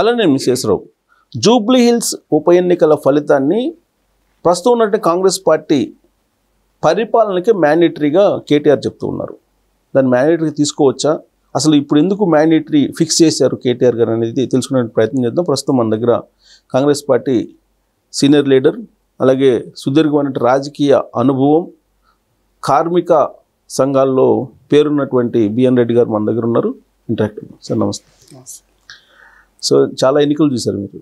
అలానే మిసేశ్వరరావు Jubilee hills ఉప ఎన్నికల ఫలితాన్ని ప్రస్తుతం ఉన్నట్టు కాంగ్రెస్ పార్టీ పరిపాలనకి మ్యాండేటరీగా కేటీఆర్ చెప్తూ ఉన్నారు. దాన్ని మ్యాండేటరీగా తీసుకోవచ్చా, అసలు ఇప్పుడు ఎందుకు మ్యాండేటరీ ఫిక్స్ చేశారు కేటీఆర్ గారు అనేది తెలుసుకునే ప్రయత్నం చేద్దాం. ప్రస్తుతం మన దగ్గర కాంగ్రెస్ పార్టీ సీనియర్ లీడర్, అలాగే సుదీర్ఘమైన రాజకీయ అనుభవం, కార్మిక సంఘాల్లో పేరున్నటువంటి బిఎన్ రెడ్డి గారు మన దగ్గర ఉన్నారు. ఇంటరాక్ట్ సార్, నమస్తే. సో చాలా ఎన్నికలు చూశారు మీరు,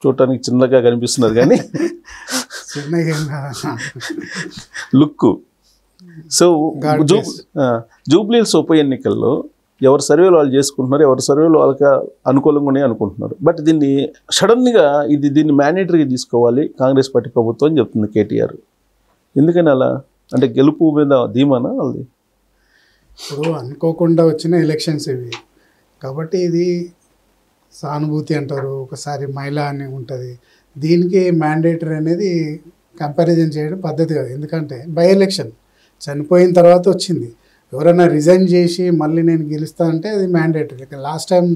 చూడటానికి చిన్నగా కనిపిస్తున్నారు కానీ లుక్. సో జూబ్లీ హిల్స్ ఉప ఎన్నికల్లో ఎవరి సర్వేలు వాళ్ళు చేసుకుంటున్నారు, ఎవరి సర్వేలు వాళ్ళకి అనుకూలంగా ఉన్నాయి అనుకుంటున్నారు. బట్ దీన్ని సడన్గా దీన్ని మ్యాండేటరీగా తీసుకోవాలి కాంగ్రెస్ పార్టీ ప్రభుత్వం అని చెప్తుంది కేటీఆర్. ఎందుకని అలా? అంటే గెలుపు మీద ధీమానా వాళ్ళది? ఇప్పుడు అనుకోకుండా వచ్చిన ఎలక్షన్స్ ఇవి కాబట్టి ఇది సానుభూతి అంటారు, ఒకసారి మహిళ అని ఉంటుంది. దీనికి మ్యాండేటరీ అనేది కంపారిజన్ చేయడం పద్ధతి కాదు. ఎందుకంటే బై ఎలక్షన్ చనిపోయిన తర్వాత వచ్చింది. ఎవరైనా రిజైన్ చేసి మళ్ళీ నేను గెలుస్తా అంటే అది mandatory. Last time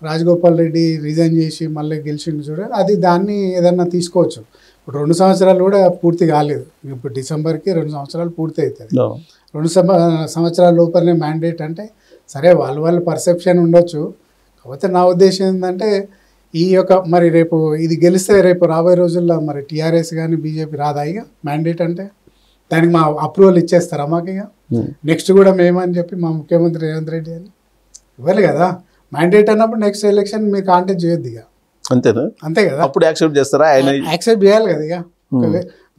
Rajagopal Reddy resign చేసి మళ్ళీ గెలిచింది చూడండి, అది దాన్ని ఏదన్నా తీసుకోవచ్చు. ఇప్పుడు 2 సంవత్సరాలు కూడా పూర్తి కాలేదు. ఇప్పుడు డిసెంబర్కి 2 సంవత్సరాలు పూర్తి అవుతుంది. 2 సంవత్సరాల లోపలనే మ్యాండేట్ అంటే సరే వాళ్ళ పర్సెప్షన్ ఉండొచ్చు. కాకపోతే నా ఉద్దేశం ఏంటంటే ఈ యొక్క మరి రేపు ఇది గెలిస్తే రేపు రాబోయే రోజుల్లో మరి టీఆర్ఎస్ కానీ బీజేపీ రాదా ఇక మ్యాండేట్ అంటే దానికి మా అప్రూవల్ ఇచ్చేస్తారా మాకు? ఇక నెక్స్ట్ కూడా మేమని చెప్పి మా ముఖ్యమంత్రి రేవంత్ రెడ్డి అని ఇవ్వాలి కదా. మ్యాండేట్ అన్నప్పుడు నెక్స్ట్ ఎలక్షన్ మీరు కాంటాక్ట్ చేయొద్దు ఇక, అంతేనా? అంతే కదా. అప్పుడు యాక్సెప్ట్ చేస్తారా? ఆయన యాక్సెప్ట్ చేయాలి కదా. ఇక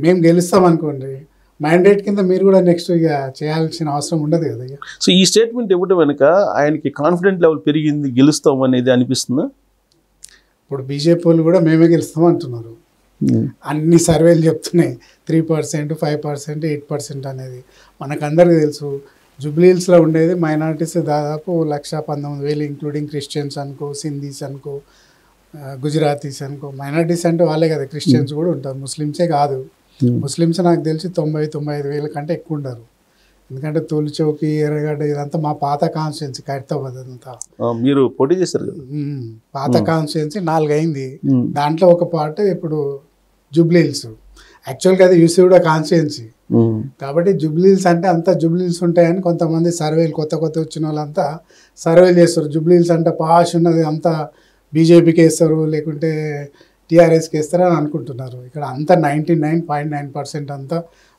మేము గెలుస్తాం అనుకోండి, మ్యాండేట్ కింద మీరు కూడా నెక్స్ట్ ఇక చేయాల్సిన అవసరం ఉండదు కదా. ఇక సో ఈ స్టేట్మెంట్ ఇవ్వడం వెనుక ఆయనకి కాన్ఫిడెంట్ లెవెల్ పెరిగింది, గెలుస్తాం అనేది అనిపిస్తుందా? ఇప్పుడు బీజేపీ వాళ్ళు కూడా మేమే గెలుస్తాం అంటున్నారు. అన్ని సర్వేలు చెప్తున్నాయి 3%, 5%, 8% అనేది. మనకందరికీ తెలుసు జూబ్లీ హిల్స్లో ఉండేది మైనారిటీస్ దాదాపు 1,19,000, ఇంక్లూడింగ్ క్రిస్టియన్స్ అనుకో, సింధీస్ అనుకో, గుజరాతీస్ అనుకో. మైనారిటీస్ అంటే వాళ్ళే కదా, క్రిస్టియన్స్ కూడా ఉంటారు, ముస్లిమ్సే కాదు. ముస్లిమ్స్ నాకు తెలిసి 90-95 కంటే ఎక్కువ ఉండరు. ఎందుకంటే తొలిచౌకి, ఎర్రగడ్డ ఇదంతా మా పాత కాన్స్టిట్యున్సీ, ఖైరతాబాద్ అంతా. మీరు పోటీ చేశారు? పాత కాన్స్టిట్యున్సీ 4 అయింది. దాంట్లో ఒక పార్ట్ ఇప్పుడు జూబ్లీ హిల్స్. యాక్చువల్గా అది యూసీగూడ కాన్స్టిట్యున్సీ కాబట్టి జూబ్లీ హిల్స్ అంటే అంతా జూబ్లీ హిల్స్ ఉంటాయని కొంతమంది సర్వేలు కొత్త వచ్చిన వాళ్ళంతా సర్వేలు చేస్తారు. జూబ్లీ హిల్స్ అంటే పాష్ ఉన్నది అంతా బీజేపీకి వేస్తారు, లేకుంటే టీఆర్ఎస్కి వేస్తారని అనుకుంటున్నారు. ఇక్కడ అంతా 99.9% అంతా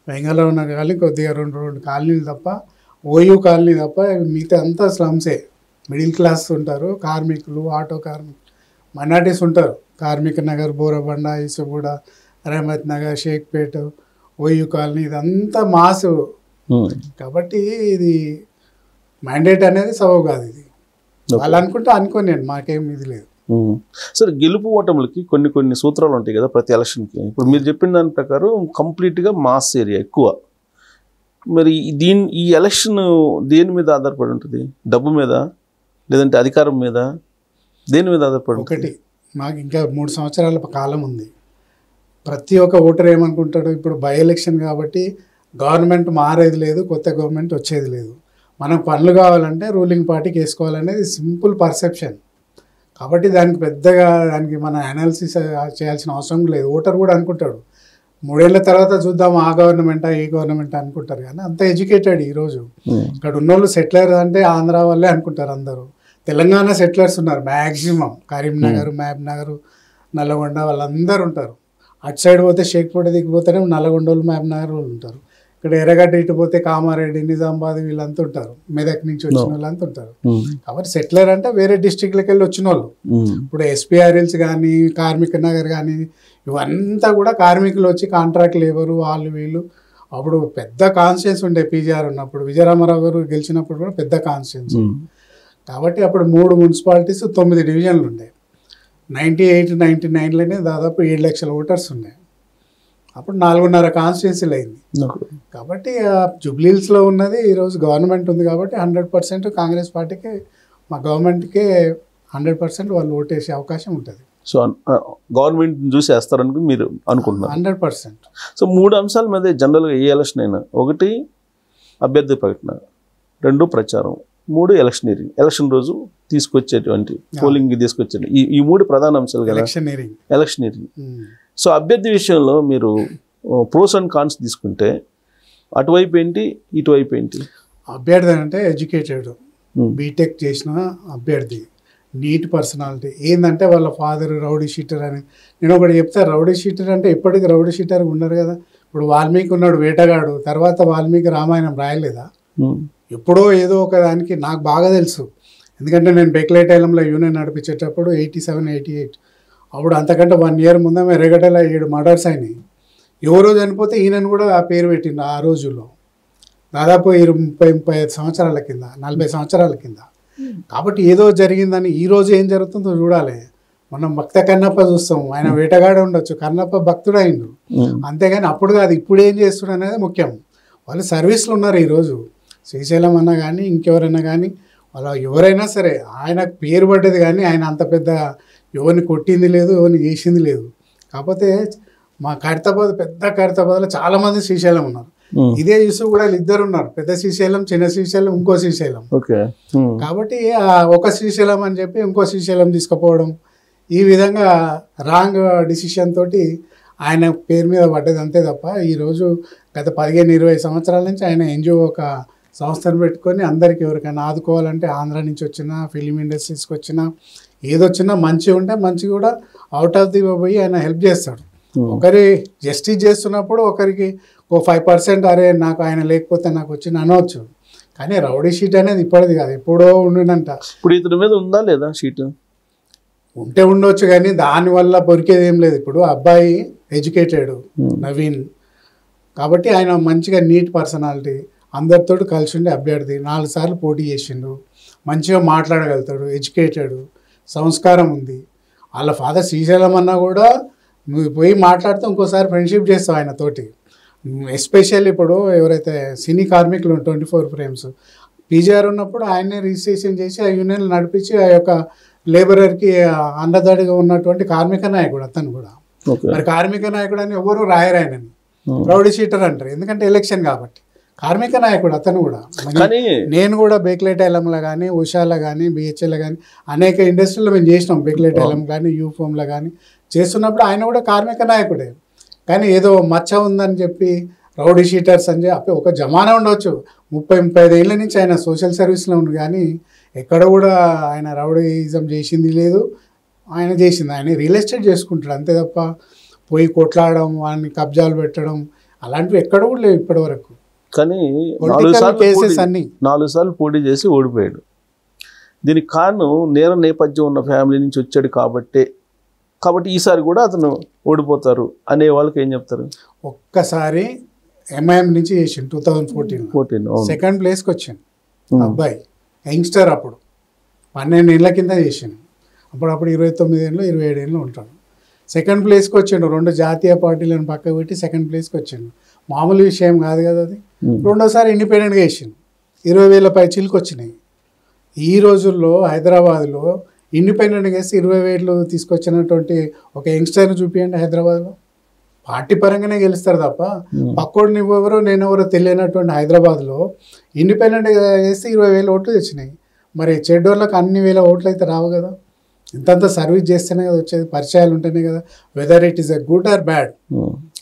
బెంగాల్లో ఉన్న కానీ కొద్దిగా 2 కాలనీలు తప్ప, ఓయూ కాలనీ తప్ప మిగతా అంతా స్లమ్సే. మిడిల్ క్లాస్ ఉంటారు, కార్మికులు, ఆటో కార్మికులు, మైనార్టీస్ ఉంటారు. కార్మిక నగర్, బోరబండ, ఇసుగూడ, రహమత్ నగర్, షేక్పేట, ఓయూ కాలనీ ఇదంతా మాసు. కాబట్టి ఇది మ్యాండేట్ అనేది సబబు కాదు. ఇది వాళ్ళు అనుకుంటే అనుకోని, మాకేం ఇది లేదు. సరే, గెలుపు ఓటములకి కొన్ని సూత్రాలు ఉంటాయి కదా ప్రతి ఎలక్షన్కి. ఇప్పుడు మీరు చెప్పిన దాని ప్రకారం కంప్లీట్గా మాస్ ఏరియా ఎక్కువ. మరి ఈ ఎలక్షన్ దేని మీద ఆధారపడి ఉంటుంది? డబ్బు మీద, లేదంటే అధికారం మీద, దేని మీద ఆధారపడి? ఒకటి, మాకు ఇంకా 3 సంవత్సరాల కాలం ఉంది. ప్రతి ఒక్క ఓటర్ ఏమనుకుంటాడు, ఇప్పుడు బై ఎలక్షన్ కాబట్టి గవర్నమెంట్ మారేది లేదు, కొత్త గవర్నమెంట్ వచ్చేది లేదు, మనకు పనులు కావాలంటే రూలింగ్ పార్టీకి వేసుకోవాలనేది సింపుల్ పర్సెప్షన్. కాబట్టి దానికి మన అనాలిసిస్ చేయాల్సిన అవసరం లేదు. ఓటర్ కూడా అనుకుంటాడు 3 ఏళ్ల తర్వాత చూద్దాం ఆ గవర్నమెంటా ఈ గవర్నమెంట్ అనుకుంటారు. కానీ అంత ఎడ్యుకేటెడ్ ఈరోజు ఇక్కడ ఉన్నోళ్ళు సెటిలర్ అంటే ఆంధ్ర వాళ్ళే అనుకుంటారు అందరూ. తెలంగాణ సెటిలర్స్ ఉన్నారు మ్యాక్సిమం, కరీంనగర్, మహబూబ్నగర్, నల్లగొండ వాళ్ళందరూ ఉంటారు. అటు సైడ్ పోతే షేక్పేట దిగిపోతేనే నల్లగొండ వాళ్ళు, మహబూబ్నగర్ వాళ్ళు ఉంటారు. ఇక్కడ ఎర్రగడ్డ ఇటు పోతే కామారెడ్డి, నిజామాబాద్ వీళ్ళంతా ఉంటారు, మెదక్ నుంచి వచ్చిన వాళ్ళంతా ఉంటారు. కాబట్టి సెటిలర్ అంటే వేరే డిస్ట్రిక్ట్లకి వెళ్ళి వచ్చిన వాళ్ళు. ఇప్పుడు ఎస్పీఆర్ఎల్స్ కానీ, కార్మిక నగర్ కానీ ఇవంతా కూడా కార్మికులు వచ్చి కాంట్రాక్ట్ లేబరు వాళ్ళు వీళ్ళు. అప్పుడు పెద్ద కాన్స్టిట్యున్సీ ఉండే పీజీఆర్ ఉన్నప్పుడు, విజయరామారావు గారు గెలిచినప్పుడు కూడా పెద్ద కాన్స్టిట్యున్సీ. కాబట్టి అప్పుడు 3 మున్సిపాలిటీస్ 9 డివిజన్లు ఉండే. 98-99లోనే దాదాపు 7 లక్షల ఓటర్స్ ఉన్నాయి. అప్పుడు 4.5 కాన్స్టిట్యున్సీలు అయింది. కాబట్టి జూబ్లీ హిల్స్లో ఉన్నది ఈరోజు గవర్నమెంట్ ఉంది కాబట్టి 100% కాంగ్రెస్ పార్టీకి, మా గవర్నమెంట్కే 100% వాళ్ళు ఓటేసే అవకాశం ఉంటుంది. సో గవర్నమెంట్ చూసి వేస్తారని మీరు అనుకుంటున్నారు? 100%. సో 3 అంశాల మీద జనరల్గా ఏ ఎలక్షన్ అయినా, ఒకటి అభ్యర్థి ప్రకటన, 2 ప్రచారం, 3 ఎలక్షన్ రోజు తీసుకొచ్చేటువంటి పోలింగ్ తీసుకొచ్చేది ఈ 3 ప్రధాన అంశాలు కదా ఎలక్షనీరింగ్. సో అభ్యర్థి విషయంలో మీరు ప్రోస్ అండ్ కాన్స్ తీసుకుంటే అటువైపు ఏంటి ఇటువైపు ఏంటి? అభ్యర్థి అంటే ఎడ్యుకేటెడ్, బీటెక్ చేసిన అభ్యర్థి, నీట్ పర్సనాలిటీ. ఏంటంటే వాళ్ళ ఫాదర్ రౌడీ షీటర్ అని. నేను ఒకటి చెప్తా, రౌడీ షీటర్ అంటే ఎప్పటికీ రౌడీ షీటర్ ఉన్నారు కదా. ఇప్పుడు వాల్మీకి ఉన్నాడు వేటగాడు, తర్వాత వాల్మీకి రామాయణం రాయలేదా? ఎప్పుడో ఏదో ఒక దానికి నాకు బాగా తెలుసు, ఎందుకంటే నేను బెక్లేటైలంలో యూనియన్ నడిపించేటప్పుడు 87, 88 అప్పుడు అంతకంటే 1 year ముందే మెరగటలో 7 మర్డర్స్ అయినాయి. ఎవరో చనిపోతే ఈయనను కూడా ఆ పేరు పెట్టిండు ఆ రోజుల్లో, దాదాపు 35 సంవత్సరాల కింద, 40 సంవత్సరాల కింద. కాబట్టి ఏదో జరిగిందని ఈరోజు ఏం జరుగుతుందో చూడాలి. మనం భక్త కన్నప్ప చూస్తాం, ఆయన వేటగాడే ఉండొచ్చు, కన్నప్ప భక్తుడు అయిండు, అంతేగాని అప్పుడు కాదు ఇప్పుడు ఏం చేస్తుడు అనేది ముఖ్యం. వాళ్ళు సర్వీస్లు ఉన్నారు ఈరోజు, శ్రీశైలం అన్నా కానీ ఇంకెవరైనా కానీ వాళ్ళ ఎవరైనా సరే ఆయన పేరు పడ్డది, కానీ ఆయన అంత పెద్ద ఎవరిని కొట్టింది లేదు, ఎవరిని చేసింది లేదు. కాకపోతే మా ఖైరతాబాద్, పెద్ద ఖైరతాబాద్లో చాలామంది శ్రీశైలం ఉన్నారు. ఇదే ఇష్యూ కూడా ఇద్దరు ఉన్నారు, పెద్ద శ్రీశైలం, చిన్న శ్రీశైలం, ఇంకో శ్రీశైలం. కాబట్టి ఒక శ్రీశైలం అని చెప్పి ఇంకో శ్రీశైలం తీసుకుపోవడం, ఈ విధంగా రాంగ్ డిసిషన్ తోటి ఆయన పేరు మీద పడ్డది అంతే తప్ప. ఈరోజు గత 15-20 సంవత్సరాల నుంచి ఆయన ఎన్జిఓ ఒక సంస్థను పెట్టుకొని అందరికి ఎవరికైనా ఆదుకోవాలంటే ఆంధ్ర నుంచి వచ్చినా, ఫిలిం ఇండస్ట్రీస్కి వచ్చినా, ఏదొచ్చినా మంచి ఉంటే మంచి కూడా అవుట్ ఆఫ్ ది పోయి ఆయన హెల్ప్ చేస్తాడు. ఒకరి జస్టిస్ చేస్తున్నప్పుడు ఒకరికి 5% అరే నాకు ఆయన లేకపోతే నాకు వచ్చిన అనవచ్చు, కానీ రౌడీ షీట్ అనేది ఇప్పటిది కాదు, ఎప్పుడో ఉండునంట. ఇప్పుడు ఇతని మీద ఉందా లేదా షీట్? ఉంటే ఉండొచ్చు, కానీ దానివల్ల పొరికేది ఏం లేదు. ఇప్పుడు అబ్బాయి ఎడ్యుకేటెడ్ నవీన్, కాబట్టి ఆయన మంచిగా నీట్ పర్సనాలిటీ, అందరితో కలిసి ఉండే అభ్యర్థి, 4 సార్లు పోటీ చేసిండు, మంచిగా మాట్లాడగలుగుతాడు, ఎడ్యుకేటెడ్, సంస్కారం ఉంది. వాళ్ళ ఫాదర్ శ్రీశైలం అన్నా కూడా నువ్వు పోయి మాట్లాడితే ఇంకోసారి ఫ్రెండ్షిప్ చేస్తావు ఆయనతోటి. ఎస్పెషల్లీ ఇప్పుడు ఎవరైతే సినీ కార్మికులు 24 frames పీజీఆర్ ఉన్నప్పుడు ఆయనే రిజిస్ట్రేషన్ చేసి ఆ యూనియన్లు నడిపించి ఆ యొక్క లేబరర్కి అండదాడిగా ఉన్నటువంటి కార్మిక నాయకుడు అతను కూడా. మరి కార్మిక నాయకుడు అని ఎవరు రాయరు ఆయనని, రౌడీ షీటర్ అంటారు, ఎందుకంటే ఎలక్షన్ కాబట్టి. కార్మిక నాయకుడు అతను కూడా. నేను కూడా బేక్లేటైలంలో కానీ, ఉషాలో కానీ, బిహెచ్ఎల్లో కానీ అనేక ఇండస్ట్రీలో మేము చేసినాం. బేక్లేటైలం కానీ, యూఫోమ్లో కానీ చేస్తున్నప్పుడు ఆయన కూడా కార్మిక నాయకుడే. కానీ ఏదో మచ్చ ఉందని చెప్పి రౌడీ షీటర్స్ అని చెప్పి ఒక జమానా ఉండవచ్చు, 30-35 ఏళ్ళ నుంచి ఆయన సోషల్ సర్వీస్లో ఉంది, కానీ ఎక్కడ కూడా ఆయన రౌడీయిజం చేసింది లేదు. ఆయన చేసింది, ఆయన రియల్ ఎస్టేట్ చేసుకుంటాడు అంతే తప్ప పోయి కొట్లాడడం, వాడిని కబ్జాలు పెట్టడం అలాంటివి ఎక్కడ కూడా లేవు ఇప్పటి వరకు. కానీ 4 సార్లు పోటీ చేసి ఓడిపోయాడు. దీనికి కారణం నేర నేపథ్యం ఉన్న ఫ్యామిలీ నుంచి వచ్చాడు కాబట్టి ఈసారి కూడా అతను ఓడిపోతారు అనే వాళ్ళకి ఏం చెప్తారు? ఒక్కసారి ఎంఐఎం నుంచి చేసిండు 2014 సెకండ్ ప్లేస్కి వచ్చాను అబ్బాయి, యంగ్స్టర్, అప్పుడు 12 ఏళ్ళ కింద చేసాను. అప్పుడప్పుడు 29 ఏళ్ళు 27 ఏళ్ళు ఉంటాడు. సెకండ్ ప్లేస్కి వచ్చిండు, 2 జాతీయ పార్టీలను పక్క పెట్టి సెకండ్ ప్లేస్కి వచ్చిండు. మామూలు విషయం కాదు కదా అది. రెండోసారి ఇండిపెండెంట్గా వేసిండు, 20,000 పై చిలుకు వచ్చినాయి. ఈ రోజుల్లో హైదరాబాద్లో ఇండిపెండెంట్గా వేసి 20,000 తీసుకొచ్చినటువంటి ఒక యంగ్స్టర్ని చూపించండి హైదరాబాద్లో. పార్టీ పరంగానే గెలుస్తారు తప్ప పక్కోడు నువ్వెవరో నేనెవరో తెలియనటువంటి హైదరాబాద్లో ఇండిపెండెంట్గా వేసి 20,000 ఓట్లు తెచ్చినాయి. మరి చెడ్డోళ్ళకి అన్ని వేల ఓట్లు అయితే రావు కదా. ఇంతంత సర్వీస్ చేస్తేనే కదా వచ్చేది, పరిచయాలు ఉంటేనే కదా, whether it is a good or bad.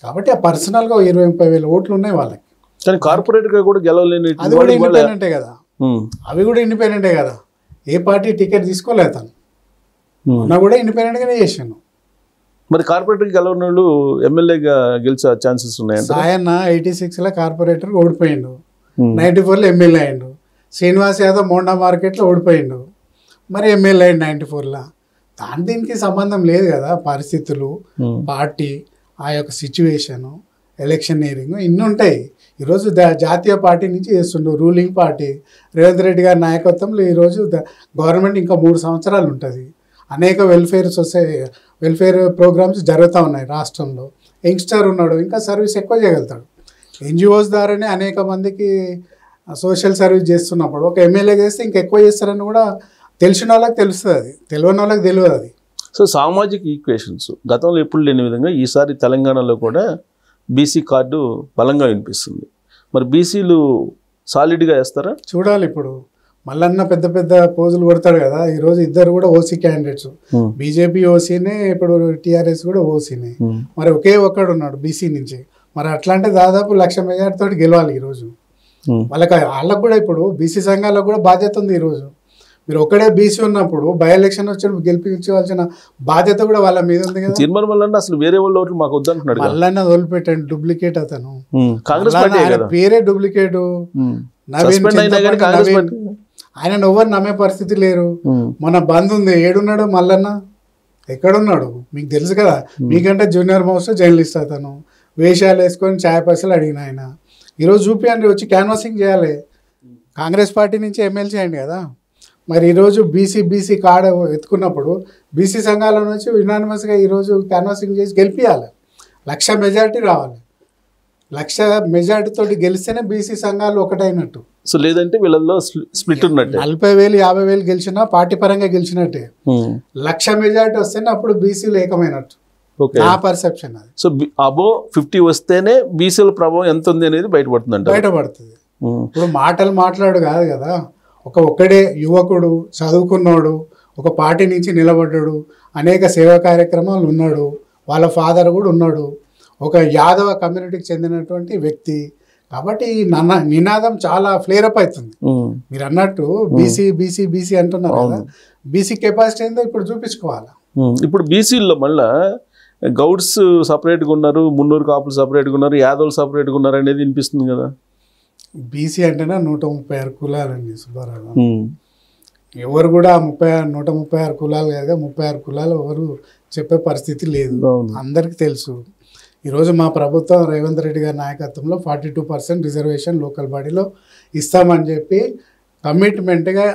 కాబట్టి ఆ పర్సనల్గా 20,000-30,000 ఓట్లు ఉన్నాయి వాళ్ళకి. కానీ కార్పొరేట్గా కూడా గెలవలేని, అది కూడా ఇండిపెండెంటే కదా, అవి కూడా ఇండిపెండెంటే కదా. ఏ పార్టీ టికెట్ తీసుకోలేదు తను, ఉన్నా కూడా ఇండిపెండెంట్గానే చేశాను. మరి కార్పొరేటర్కి గెలవని వాళ్ళు ఎమ్మెల్యేగా గెలిచే ఛాన్సెస్ ఉన్నాయి. సాయన్న 86లో కార్పొరేటర్ ఓడిపోయిండు, 94లో ఎమ్మెల్యే అయ్యిండు. శ్రీనివాస్ యాదవ్ మోండా మార్కెట్లో ఓడిపోయిండు, మరి ఎమ్మెల్యే అయ్యిండు 94లో. దీనికి సంబంధం లేదు కదా. పరిస్థితులు, పార్టీ, ఆ యొక్క సిచ్యువేషను, ఎలక్షనీరింగ్ ఇన్ని ఉంటాయి. ఈరోజు జాతీయ పార్టీ నుంచి చేస్తుండు రూలింగ్ పార్టీ రేవంత్ రెడ్డి గారి నాయకత్వంలో. ఈరోజు గవర్నమెంట్ ఇంకా 3 సంవత్సరాలు ఉంటుంది. అనేక వెల్ఫేర్ ప్రోగ్రామ్స్ జరుగుతూ ఉన్నాయి రాష్ట్రంలో. యంగ్స్టర్ ఉన్నాడు, ఇంకా సర్వీస్ ఎక్కువ చేయగలుగుతాడు. ఎన్జిఓస్ ద్వారానే అనేక మందికి సోషల్ సర్వీస్ చేస్తున్నప్పుడు ఒక ఎమ్మెల్యే చేస్తే ఇంకా ఎక్కువ చేస్తారని కూడా తెలిసిన వాళ్ళకి తెలుస్తుంది, అది తెలియని వాళ్ళకి తెలియదు అది. సో సామాజిక ఈక్వేషన్స్ గతంలో ఎప్పుడు లేని విధంగా ఈసారి తెలంగాణలో కూడా బీసీ కార్డు బలంగా వినిపిస్తుంది. మరి బీసీలు సాలిడ్గా వేస్తారా? చూడాలి. ఇప్పుడు మల్లన్న పెద్ద పెద్ద పోజులు కొడతాడు కదా, ఈరోజు ఇద్దరు కూడా ఓసీ క్యాండిడేట్స్. బీజేపీ ఓసీనే, ఇప్పుడు టీఆర్ఎస్ కూడా ఓసీనే. మరి ఒకే ఒక్కడు ఉన్నాడు బీసీ నుంచి. మరి అట్లా అంటే దాదాపు 1,00,000 మెజార్టీ తోటి గెలవాలి ఈరోజు. వాళ్ళకు కూడా ఇప్పుడు బీసీ సంఘాలకు కూడా బాధ్యత ఉంది. ఈరోజు మీరు ఒక్కడే బీసీ ఉన్నప్పుడు బై ఎలక్షన్ వచ్చినప్పుడు గెలిపించవలసిన బాధ్యత కూడా వాళ్ళ మీద ఉంది కదా. తీర్మానం వల్ల అసలు వేరే వాళ్ళ ఓట్లు మాకు వద్దంటున్నాడు. మల్లన్న వదిలిపెట్టండి, డూప్లికేట్ అతను. కాంగ్రెస్ పేరే డూప్లికేట్. ఆయన ఎవరు నమ్మే పరిస్థితి లేరు. మన బంద్ ఉంది, ఏడున్నాడు మల్లన్న, ఎక్కడున్నాడు మీకు తెలుసు కదా. మీకంటే జూనియర్ మోస్ట్ జర్నలిస్ట్ అతను. వేషాలు వేసుకొని ఛాయ్ పైసలు అడిగిన ఆయన. ఈరోజు చూపియండి, వచ్చి క్యాన్వాసింగ్ చేయాలి. కాంగ్రెస్ పార్టీ నుంచి ఎమ్మెల్సీ అయింది కదా. మరి ఈరోజు బీసీ కార్డు ఎత్తుకున్నప్పుడు బీసీ సంఘాల నుంచి యునానిమస్గా ఈరోజు క్యాన్వాసింగ్ చేసి గెలిపించాలి. 1,00,000 మెజార్టీ రావాలి. 1,00,000 మెజార్టీ తోటి గెలిస్తేనే బీసీ సంఘాలు ఒకటైనట్టు. సో లేదంటే వీళ్ళల్లో స్ప్లిట్ ఉన్నట్టే. 40,000 50,000 గెలిచినా పార్టీ పరంగా గెలిచినట్టే. 1,00,000 మెజార్టీ వస్తేనే అప్పుడు బీసీలు ఏకమైనట్టు నా పర్సెప్షన్. అది సో అబో 50 వస్తేనే బీసీల ప్రభావం ఎంత ఉంది అనేది బయటపడుతుంది. ఇప్పుడు మాటలు మాట్లాడు కాదు కదా. ఒక్కడే యువకుడు, చదువుకున్నాడు, ఒక పార్టీ నుంచి నిలబడ్డాడు, అనేక సేవా కార్యక్రమాలు ఉన్నాడు, వాళ్ళ ఫాదర్ కూడా ఉన్నాడు, ఒక యాదవ కమ్యూనిటీకి చెందినటువంటి వ్యక్తి. కాబట్టి ఈ నినాదం చాలా ఫ్లేరప్ అవుతుంది. మీరు అన్నట్టు బీసీ అంటున్నారు కదా, బీసీ కెపాసిటీ ఏందో ఇప్పుడు చూపించుకోవాలి. ఇప్పుడు బీసీల్లో మళ్ళా గౌడ్స్ సపరేట్గా ఉన్నారు, మున్నూరు కాపులు సపరేట్గా ఉన్నారు, యాదవులు సపరేట్గా ఉన్నారు అనేది వినిపిస్తుంది కదా. బీసీ అంటేనే 136 కులాలండి సుబ్బారావు. ఎవరు కూడా 136 కులాలు కాదు, 36 కులాలు ఎవరు చెప్పే పరిస్థితి లేదు, అందరికీ తెలుసు. ఈరోజు మా ప్రభుత్వం రేవంత్ రెడ్డి గారి నాయకత్వంలో 42% రిజర్వేషన్ లోకల్ బాడీలో ఇస్తామని చెప్పి కమిట్మెంట్గా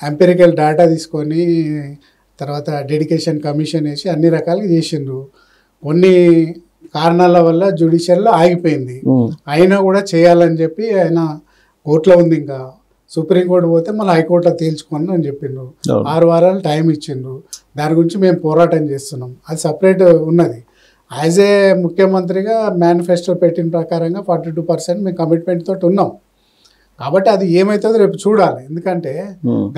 ఎంపిరికల్ డేటా తీసుకొని తర్వాత డెడికేషన్ కమిషన్ వేసి అన్ని రకాలుగా చేసిండ్రు. కొన్ని కారణాల వల్ల జ్యుడిషియల్లో ఆగిపోయింది. అయినా కూడా చేయాలని చెప్పి ఆయన కోర్టులో ఉంది. ఇంకా సుప్రీంకోర్టు పోతే మళ్ళీ హైకోర్టులో తేల్చుకోండి అని చెప్పిండ్రు. 6 వారాలు టైం ఇచ్చిండ్రు. దాని గురించి మేము పోరాటం చేస్తున్నాం. అది సపరేట్ ఉన్నది. యాజ్ ఏ ముఖ్యమంత్రిగా మేనిఫెస్టో పెట్టిన ప్రకారంగా 42% మేము కమిట్మెంట్ తోటి ఉన్నాం. కాబట్టి అది ఏమవుతుందో రేపు చూడాలి. ఎందుకంటే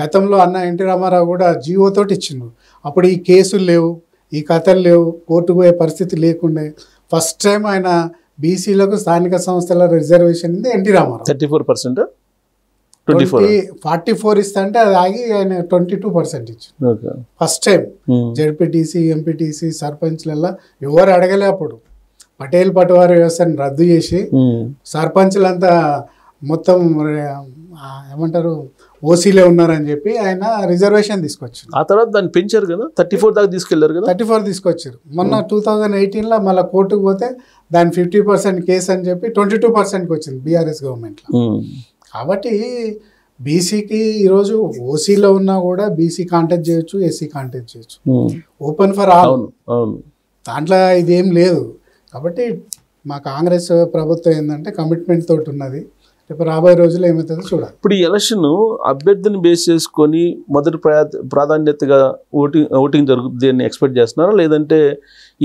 గతంలో అన్న ఎన్టీ రామారావు కూడా జీవో తోటి ఇచ్చిండ్రు. అప్పుడు ఈ కేసులు లేవు, ఈ కథలు లేవు, కోర్టుకు పోయే పరిస్థితి లేకుండే. ఫస్ట్ టైం ఆయన బీసీలకు స్థానిక సంస్థల రిజర్వేషన్ ఉంది ఎన్టీ రామారావు. 34%, 44 ఇస్తా అంటే అది ఆగి ఆయన 22% ఇచ్చింది. ఫస్ట్ టైం జెడ్పీటీసీ, ఎంపీటీసీ, సర్పంచ్లలో ఎవరు అడగలే. అప్పుడు పటేల్ పటవారి వ్యవస్థను రద్దు చేసి సర్పంచ్లంతా మొత్తం ఏమంటారు ఓసీలే ఉన్నారని చెప్పి ఆయన రిజర్వేషన్ తీసుకొచ్చారు. ఆ తర్వాత దాన్ని పెంచారు కదా, 34 దాకా తీసుకెళ్లారు కదా. 34 తీసుకొచ్చారు. మొన్న 2018లో మళ్ళీ కోర్టుకు పోతే దాని 50% కేసు అని చెప్పి 22%కి వచ్చింది బీఆర్ఎస్ గవర్నమెంట్లో. కాబట్టి బీసీకి ఈరోజు ఓసీలో ఉన్నా కూడా బీసీ కాంటాక్ట్ చేయొచ్చు, ఎస్సీ కాంటాక్ట్ చేయొచ్చు, ఓపెన్ ఫర్ ఆల్. దాంట్లో ఇదేం లేదు. కాబట్టి మా కాంగ్రెస్ ప్రభుత్వం ఏంటంటే కమిట్మెంట్ తోటి ఉన్నది. రేపు రాబోయే రోజులు ఏమవుతుందో చూడాలి. ఇప్పుడు ఈ ఎలక్షన్ అభ్యర్థిని బేస్ చేసుకొని మొదటి ప్రాధాన్యతగా ఓటింగ్ జరుగుతుంది అని ఎక్స్పెక్ట్ చేస్తున్నారా, లేదంటే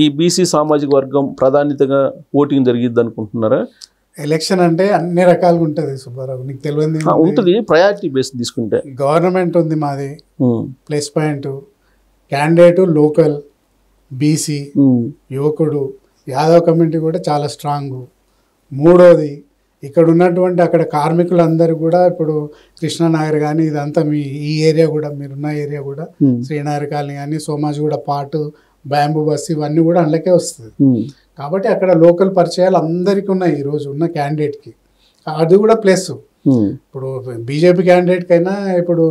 ఈ బీసీ సామాజిక వర్గం ప్రాధాన్యతగా ఓటింగ్ జరిగిద్ది అనుకుంటున్నారా? ఎలక్షన్ అంటే అన్ని రకాలుగా ఉంటుంది సుబ్బారావు, నీకు తెలియదు ఉంటుంది. ప్రయారిటీ బేస్ తీసుకుంటే గవర్నమెంట్ ఉంది మాది, plus point candidate local, BC, యువకుడు, యాదవ్ కమ్యూనిటీ కూడా చాలా స్ట్రాంగ్. మూడోది ఇక్కడ ఉన్నటువంటి అక్కడ కార్మికులందరూ కూడా ఇప్పుడు కృష్ణానగర్ కానీ ఇదంతా మీ ఈ ఏరియా కూడా మీరున్న ఏరియా కూడా శ్రీనగర్ కాలనీ కానీ సోమాజిగూడ పాటు బ్యాంబూ బస్ ఇవన్నీ కూడా అందులోకే వస్తుంది. కాబట్టి అక్కడ లోకల్ పరిచయాలు అందరికీ ఉన్నాయి ఈరోజు ఉన్న క్యాండిడేట్కి. అది కూడా ప్లస్. ఇప్పుడు బీజేపీ క్యాండిడేట్కైనా ఇప్పుడు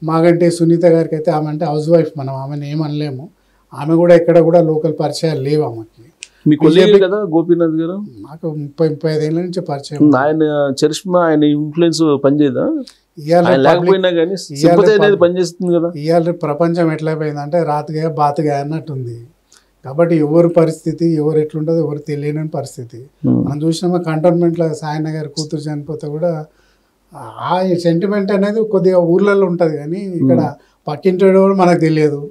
మాగంటి సునీత గారికి అయితే ఆమె అంటే హౌస్ వైఫ్, మనం ఆమెను ఏమనలేము. ఆమె కూడా ఎక్కడ కూడా లోకల్ పరిచయాలు లేవు ఆమెకి. కదా గోపీనాథ్ గారు నాకు 30-35 ఏళ్ళ నుంచి పరిచయం. ఆయన చరిష్మా, ఆయన ఇన్ఫ్లుయెన్స్ పనిచేయదా? లేకపోయినా కానీ పనిచేస్తుంది కదా. ఇవాళ ప్రపంచం ఎట్లా పోయిందంటే రాతగా బాతగా అన్నట్టుంది. కాబట్టి ఎవరి పరిస్థితి ఎవరు ఎట్లుంటుందో ఎవరు తెలియని పరిస్థితి. మనం చూసినామా కంటోన్మెంట్లో సాయనగర్ కూతురు చనిపోతే కూడా ఆ సెంటిమెంట్ అనేది కొద్దిగా ఊర్లలో ఉంటుంది, కానీ ఇక్కడ పక్కింటి కూడా మనకు తెలియదు.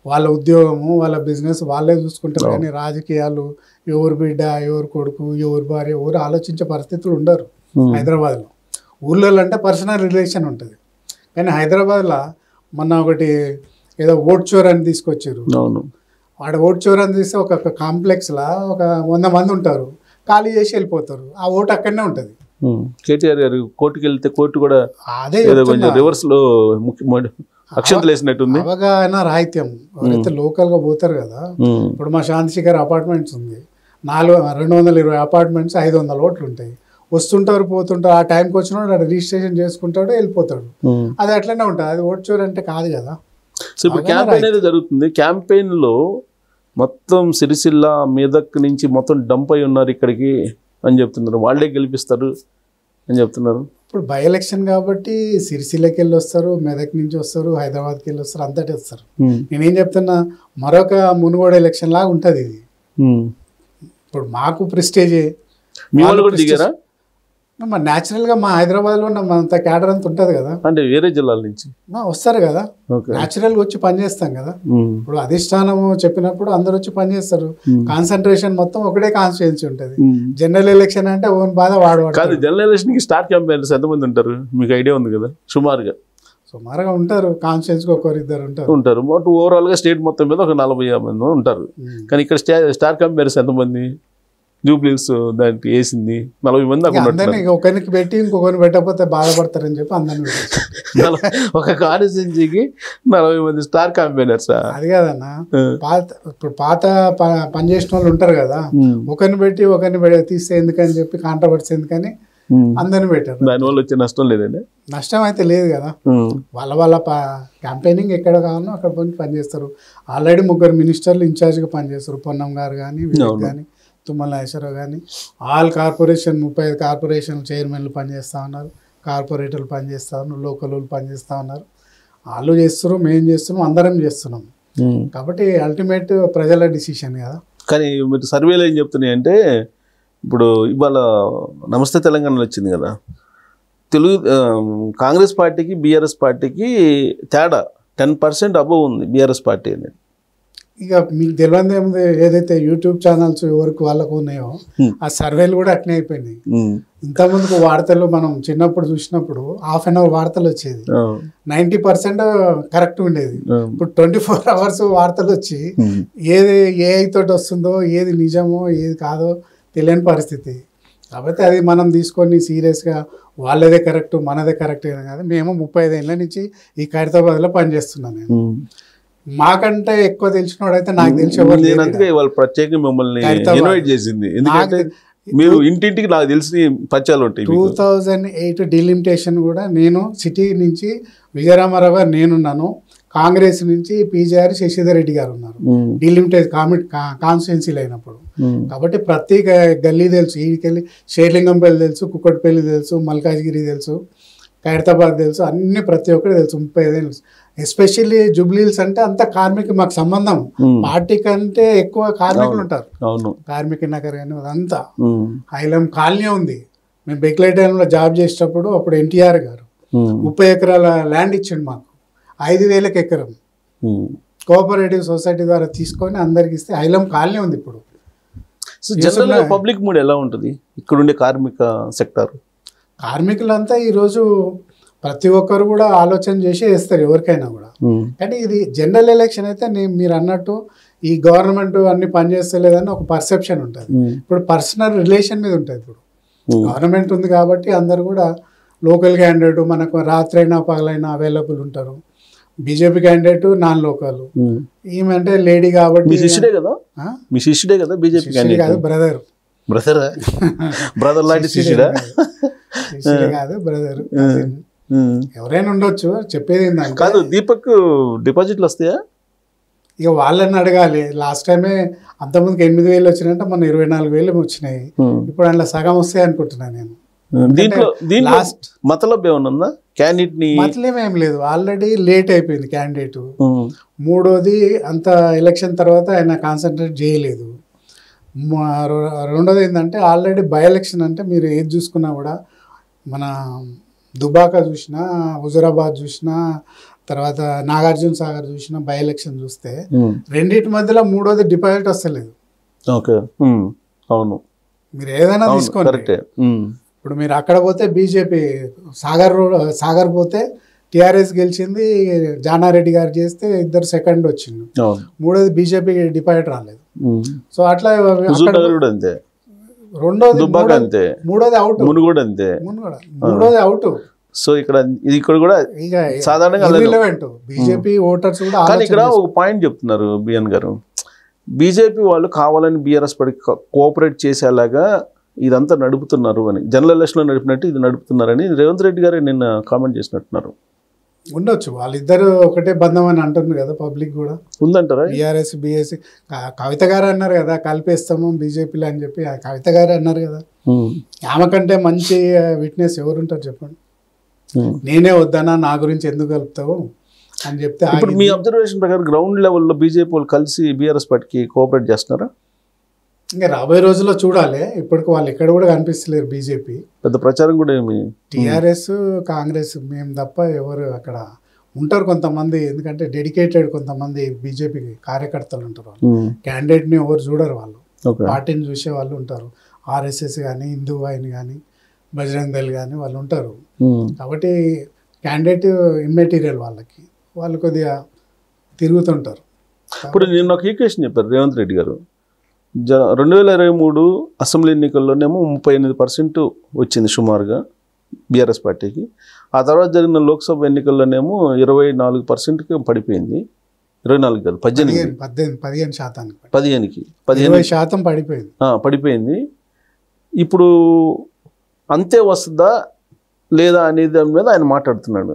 వాళ్ళ ఉద్యోగము వాళ్ళ బిజినెస్ వాళ్ళే చూసుకుంటారు, కానీ రాజకీయాలు ఎవరు బిడ్డ ఎవరు కొడుకు ఎవరు భార్య ఎవరు ఆలోచించే పరిస్థితులు ఉండరు హైదరాబాద్లో. ఊళ్ళో అంటే పర్సనల్ రిలేషన్ ఉంటుంది, కానీ హైదరాబాద్లో మొన్న ఒకటి ఏదో ఓట్ చోర్ అని తీసుకొచ్చారు. అవును, వాడు ఓట్ చోర్ అని తీస్తే ఒక కాంప్లెక్స్లో ఒక 100 మంది ఉంటారు, ఖాళీ చేసి వెళ్ళిపోతారు. ఆ ఓటు అక్కడనే ఉంటుంది. కేటీఆర్ గారు కోర్టుకి వెళ్తే కోర్టు కూడా అదే కొంచెం రివర్స్ లో అక్షంతలు వేసినట్టుంది. అవగాహన రాహిత్యం. ఎవరైతే లోకల్గా పోతారు కదా, ఇప్పుడు మా శాంతిశేఖర్ అపార్ట్మెంట్స్ ఉంది, 220 అపార్ట్మెంట్స్, 500 ఓట్లు ఉంటాయి. వస్తుంటారు పోతుంటారు, ఆ టైంకి వచ్చిన రిజిస్ట్రేషన్ చేసుకుంటాడు వెళ్ళిపోతాడు. అది అట్లనే ఉంటుంది. అది ఓట్ చోర్ అంటే కాదు కదా. సో ఇప్పుడు క్యాంపెయిన్ అయితే జరుగుతుంది. క్యాంపెయిన్ లో మొత్తం సిరిసిల్ల మెదక్ నుంచి మొత్తం డంప్ అయి ఉన్నారు ఇక్కడికి అని చెప్తున్నారు. వాళ్ళే గెలిపిస్తారు అని చెప్తున్నారు. ఇప్పుడు బై ఎలక్షన్ కాబట్టి సిరిసిల్లకి వెళ్ళి వస్తారు, మెదక్ నుంచి వస్తారు, హైదరాబాద్కి వెళ్ళి వస్తారు, అంతటి వస్తారు. నేనేం చెప్తున్నా, మరొక మునుగోడు ఎలక్షన్ లాగా ఉంటుంది ఇది. ఇప్పుడు మాకు ప్రెస్టేజే. మీ వాళ్ళు కూడా దిగారా? న్యాచురల్గా మా హైదరాబాద్లో ఉన్న అంత క్యాడర్ అంత ఉంటుంది కదా, అంటే వేరే జిల్లాల నుంచి వస్తారు కదా, న్యాచురల్గా వచ్చి పనిచేస్తాం కదా. ఇప్పుడు అధిష్టానం చెప్పినప్పుడు అందరు వచ్చి పనిచేస్తారు. కాన్సన్ట్రేషన్ మొత్తం ఒకటే కాన్స్టిట్యుయెన్సీ ఉంటుంది. జనరల్ ఎలక్షన్ అంటే ఓన్ బాధ వాడవాడు కాదు. జనరల్ ఎలక్షన్ కి స్టార్ క్యాంపెయినర్స్ ఎంతమంది ఉంటారు మీకు ఐడియా ఉంది కదా? సుమారుగా ఉంటారు. కాన్స్టిట్యుయెన్సీకి ఒకరిద్దరు ఉంటారు. ఓవరాల్ గా స్టేట్ మొత్తం మీద ఒక 40-50 మంది ఉంటారు. కానీ ఇక్కడ స్టార్ క్యాంపెయినర్స్ ఎంతమంది? జూబ్లీస్ దానికి వేసింది 40 మంది. ఒకరికి పెట్టి ఇంకొకరిని పెట్టకపోతే బాధపడతారని చెప్పి అందరిని ఒక కాన్స్టిట్యుయెన్సీకి 40 మంది స్టార్ క్యాంపెయినర్స్. అది కాదన్నా, ఇప్పుడు పాత పనిచేసిన వాళ్ళు ఉంటారు కదా, ఒకరిని పెట్టి ఒకరిని తీస్తే ఎందుకని చెప్పి కాంట్రవర్సీ ఎందుకని అందరిని పెట్టారు. దానివల్ల వచ్చే నష్టం లేదండి? నష్టం అయితే లేదు కదా. వాళ్ళ క్యాంపెయినింగ్ ఎక్కడ కావాలో అక్కడ పోయి పనిచేస్తారు. ఆల్రెడీ 3 మినిస్టర్లు ఇన్ఛార్జ్గా పనిచేస్తారు. పొన్నం గారు కానీ, వివేక్ కానీ, తుమ్మల నాగేశ్వరరావు కానీ. ఆల్ కార్పొరేషన్ 35 కార్పొరేషన్ చైర్మన్లు పనిచేస్తూ ఉన్నారు, కార్పొరేటర్లు పనిచేస్తూ ఉన్నారు, లోకల్ వాళ్ళు పనిచేస్తూ ఉన్నారు. వాళ్ళు చేస్తున్నారు, మేము చేస్తున్నాం, అందరం చేస్తున్నాం. కాబట్టి అల్టిమేట్ ప్రజల డిసిషన్ కదా. కానీ మీరు సర్వేలు ఏం చెప్తున్నాయి అంటే, ఇప్పుడు ఇవాళ నమస్తే తెలంగాణలో వచ్చింది కదా, కాంగ్రెస్ పార్టీకి బీఆర్ఎస్ పార్టీకి తేడా 10% అబోవ్ ఉంది బీఆర్ఎస్ పార్టీ అనేది. ఇక మీకు తెలియదు ఏముంది, ఏదైతే యూట్యూబ్ ఛానల్స్ ఎవరికి వాళ్ళకు ఉన్నాయో ఆ సర్వేలు కూడా అట్నే అయిపోయినాయి. ఇంతకుముందుకు వార్తలు మనం చిన్నప్పుడు చూసినప్పుడు ½ an hour వార్తలు వచ్చేది, 90% కరెక్ట్ ఉండేది. ఇప్పుడు 24 hours వార్తలు వచ్చి ఏది ఏఐ తోటి వస్తుందో, ఏది నిజమో ఏది కాదో తెలియని పరిస్థితి. కాబట్టి అది మనం తీసుకొని సీరియస్గా వాళ్ళదే కరెక్ట్ మనదే కరెక్ట్ కాదు. మేము 35 ఏళ్ళ నుంచి ఈ ఖైరతాబాద్లో పనిచేస్తున్నాను. నేను మాకంటే ఎక్కువ తెలిసినోడైతే నాకు తెలిసి ప్రత్యేకంగా మిమ్మల్ని ఇన్వైట్ చేసింది. ఎందుకంటే మీరు ఇంటింటికి నాకు తెలిసి పరిచయాలు ఉంటాయి. 2008 డిలిమిటేషన్ కూడా నేను సిటీ నుంచి విజయరామారావు గారు నేనున్నాను, కాంగ్రెస్ నుంచి పీజీఆర్ శశిధర్ రెడ్డి గారు ఉన్నారు డిలిమిటేషన్ కాన్స్టిట్యుయెన్సీలు అయినప్పుడు. కాబట్టి ప్రతి గల్లీ తెలుసు, ఈడికెళ్ళి షేర్లింగంపల్లి తెలుసు, కుక్కటిపల్లి తెలుసు, మల్కాజ్గిరి తెలుసు, ఖైరతాబాద్ తెలుసు, అన్ని ప్రతి ఒక్కటి తెలుసు. 35 ఏళ్ళు. ఎస్పెషల్లీ జూబ్లీహిల్స్ అంటే అంత కార్మిక మాకు సంబంధం. పార్టీ కంటే ఎక్కువ కార్మికులు ఉంటారు. కార్మిక నగర్ కానీ అదంతా హైలం కాలనీ ఉంది. మేము బెక్లైట్ టైంలో జాబ్ చేసేటప్పుడు అప్పుడు ఎన్టీఆర్ గారు 30 ఎకరాల ల్యాండ్ ఇచ్చిండు మాకు, 5,000 ఎకరం కోఆపరేటివ్ సొసైటీ ద్వారా తీసుకొని అందరికి ఇస్తే హైలం కాలనీ ఉంది. ఇప్పుడు పబ్లిక్ మూడ్ ఎలా ఉంటుంది ఇక్కడ ఉండే కార్మిక సెక్టర్? కార్మికులంతా ఈరోజు ప్రతి ఒక్కరు కూడా ఆలోచన చేసి వేస్తారు ఎవరికైనా కూడా. కానీ ఇది జనరల్ ఎలక్షన్ అయితే మీరు అన్నట్టు ఈ గవర్నమెంట్ అన్ని పనిచేస్తలేదని ఒక పర్సెప్షన్ ఉంటుంది. ఇప్పుడు పర్సనల్ రిలేషన్ మీద ఉంటుంది. ఇప్పుడు గవర్నమెంట్ ఉంది కాబట్టి అందరు కూడా లోకల్ క్యాండిడేట్ మనకు రాత్రైనా పగలైనా అవైలబుల్ ఉంటారు. బీజేపీ క్యాండిడేట్ నాన్ లోకల్, ఈమెంటే లేడీ కాబట్టి కాదు బ్రదర్ లాంటి శిష్యుడా కాదు బ్రదర్, ఎవరైనా ఉండొచ్చు. చెప్పేది ఏంటంటే కాదు, దీపక్ డిపాజిట్లు వస్తాయా? ఇక వాళ్ళని అడగాలి. లాస్ట్ టైమే అంతకుముందుకు 8,000 వచ్చినాయంటే మొన్న 24,000 వచ్చినాయి. ఇప్పుడు అందులో సగం వస్తాయి అనుకుంటున్నాను నేను. దీంట్లో లాస్ట్ మతలబ్ ఏమన్నా క్యాండిడేట్ ని మతలేం ఏం లేదు, ఆల్రెడీ లేట్ అయిపోయింది క్యాండిడేట్. మూడోది అంత ఎలక్షన్ తర్వాత ఆయన కాన్సన్ట్రేట్ చేయలేదు. రెండోది ఏంటంటే ఆల్రెడీ బై ఎలక్షన్ అంటే మీరు ఏది చూసుకున్నా కూడా మన దుబాక చూసినా, హుజురాబాద్ చూసినా, తర్వాత నాగార్జున సాగర్ చూసినా, బై ఎలక్షన్ చూస్తే రెండింటి మధ్యలో మూడోది డిపాజిట్ వస్తలేదు. అవును, మీరు ఏదైనా తీసుకోండి. ఇప్పుడు మీరు అక్కడ పోతే బీజేపీ సాగర్ పోతే టీఆర్ఎస్ గెలిచింది, జానారెడ్డి గారు చేస్తే ఇద్దరు సెకండ్ వచ్చింది, మూడోది బీజేపీ డిపాజిట్ రాలేదు. సో అట్లా రెండోది మూడోది అవుట్, మూడోది అవుట్. సో ఇక్కడ కూడా సాధారణంగా బీజేపీ ఓటర్స్ కూడా. కానీ ఇక్కడ ఒక పాయింట్ చెప్తున్నారు బిఎన్ గారు, బీజేపీ వాళ్ళు కావాలని బీఆర్ఎస్ పడి కోఆపరేట్ చేసేలాగా ఇదంతా నడుపుతున్నారు అని, జనరల్ ఎలక్షన్లో నడిపినట్టు ఇది నడుపుతున్నారని రేవంత్ రెడ్డి గారే నిన్న కామెంట్ చేసినట్టున్నారు. ఉండొచ్చు, వాళ్ళిద్దరు ఒకటే బంధం అని అంటుంది కదా పబ్లిక్ కూడా. ఉందంటారా? బీఆర్ఎస్ బీఎస్సీ కవిత గారు అన్నారు కదా కలిపేస్తాము బీజేపీలో అని చెప్పి, కవిత గారు అన్నారు కదా. ఆమె కంటే మంచి విట్నెస్ ఎవరు ఉంటారు చెప్పండి. నేనే వద్దానా, నా గురించి ఎందుకు కలుపుతావు అని చెప్తే. ఇప్పుడు మీ అబ్జర్వేషన్ ప్రకారం గ్రౌండ్ లెవెల్లో బీజేపీ వాళ్ళు కలిసి బీఆర్ఎస్ పార్టీకి కోఆపరేట్ చేస్తున్నారా? ఇంకా రాబోయే రోజుల్లో చూడాలి. ఇప్పటికి వాళ్ళు ఎక్కడ కూడా కనిపిస్తలేరు. బీజేపీ పెద్ద ప్రచారం కూడా ఏమి, టీఆర్ఎస్ కాంగ్రెస్ మేము తప్ప ఎవరు అక్కడ ఉంటారు కొంతమంది, ఎందుకంటే డెడికేటెడ్ కొంతమంది బీజేపీకి కార్యకర్తలు ఉంటారు. క్యాండిడేట్ని ఎవరు చూడరు, వాళ్ళు పార్టీని చూసే వాళ్ళు ఉంటారు. ఆర్ఎస్ఎస్ కానీ, హిందూ వాహిని కానీ, బజరంగ్ దళ్ కానీ వాళ్ళు ఉంటారు. కాబట్టి క్యాండిడేట్ ఇమ్మెటీరియల్ వాళ్ళకి, వాళ్ళు కొద్దిగా తిరుగుతుంటారు. ఇప్పుడు నేను ఒక ఈక్వేషన్ చెప్పారు రేవంత్ రెడ్డి గారు, 2023 అసెంబ్లీ ఎన్నికల్లోనేమో 38% వచ్చింది సుమారుగా బీఆర్ఎస్ పార్టీకి. ఆ తర్వాత జరిగిన లోక్సభ ఎన్నికల్లోనేమో 24%కి పడిపోయింది. 24 కాదు 15% పడిపోయింది. ఇప్పుడు అంతే వస్తుందా లేదా అనే దాని మీద ఆయన మాట్లాడుతున్నాడు.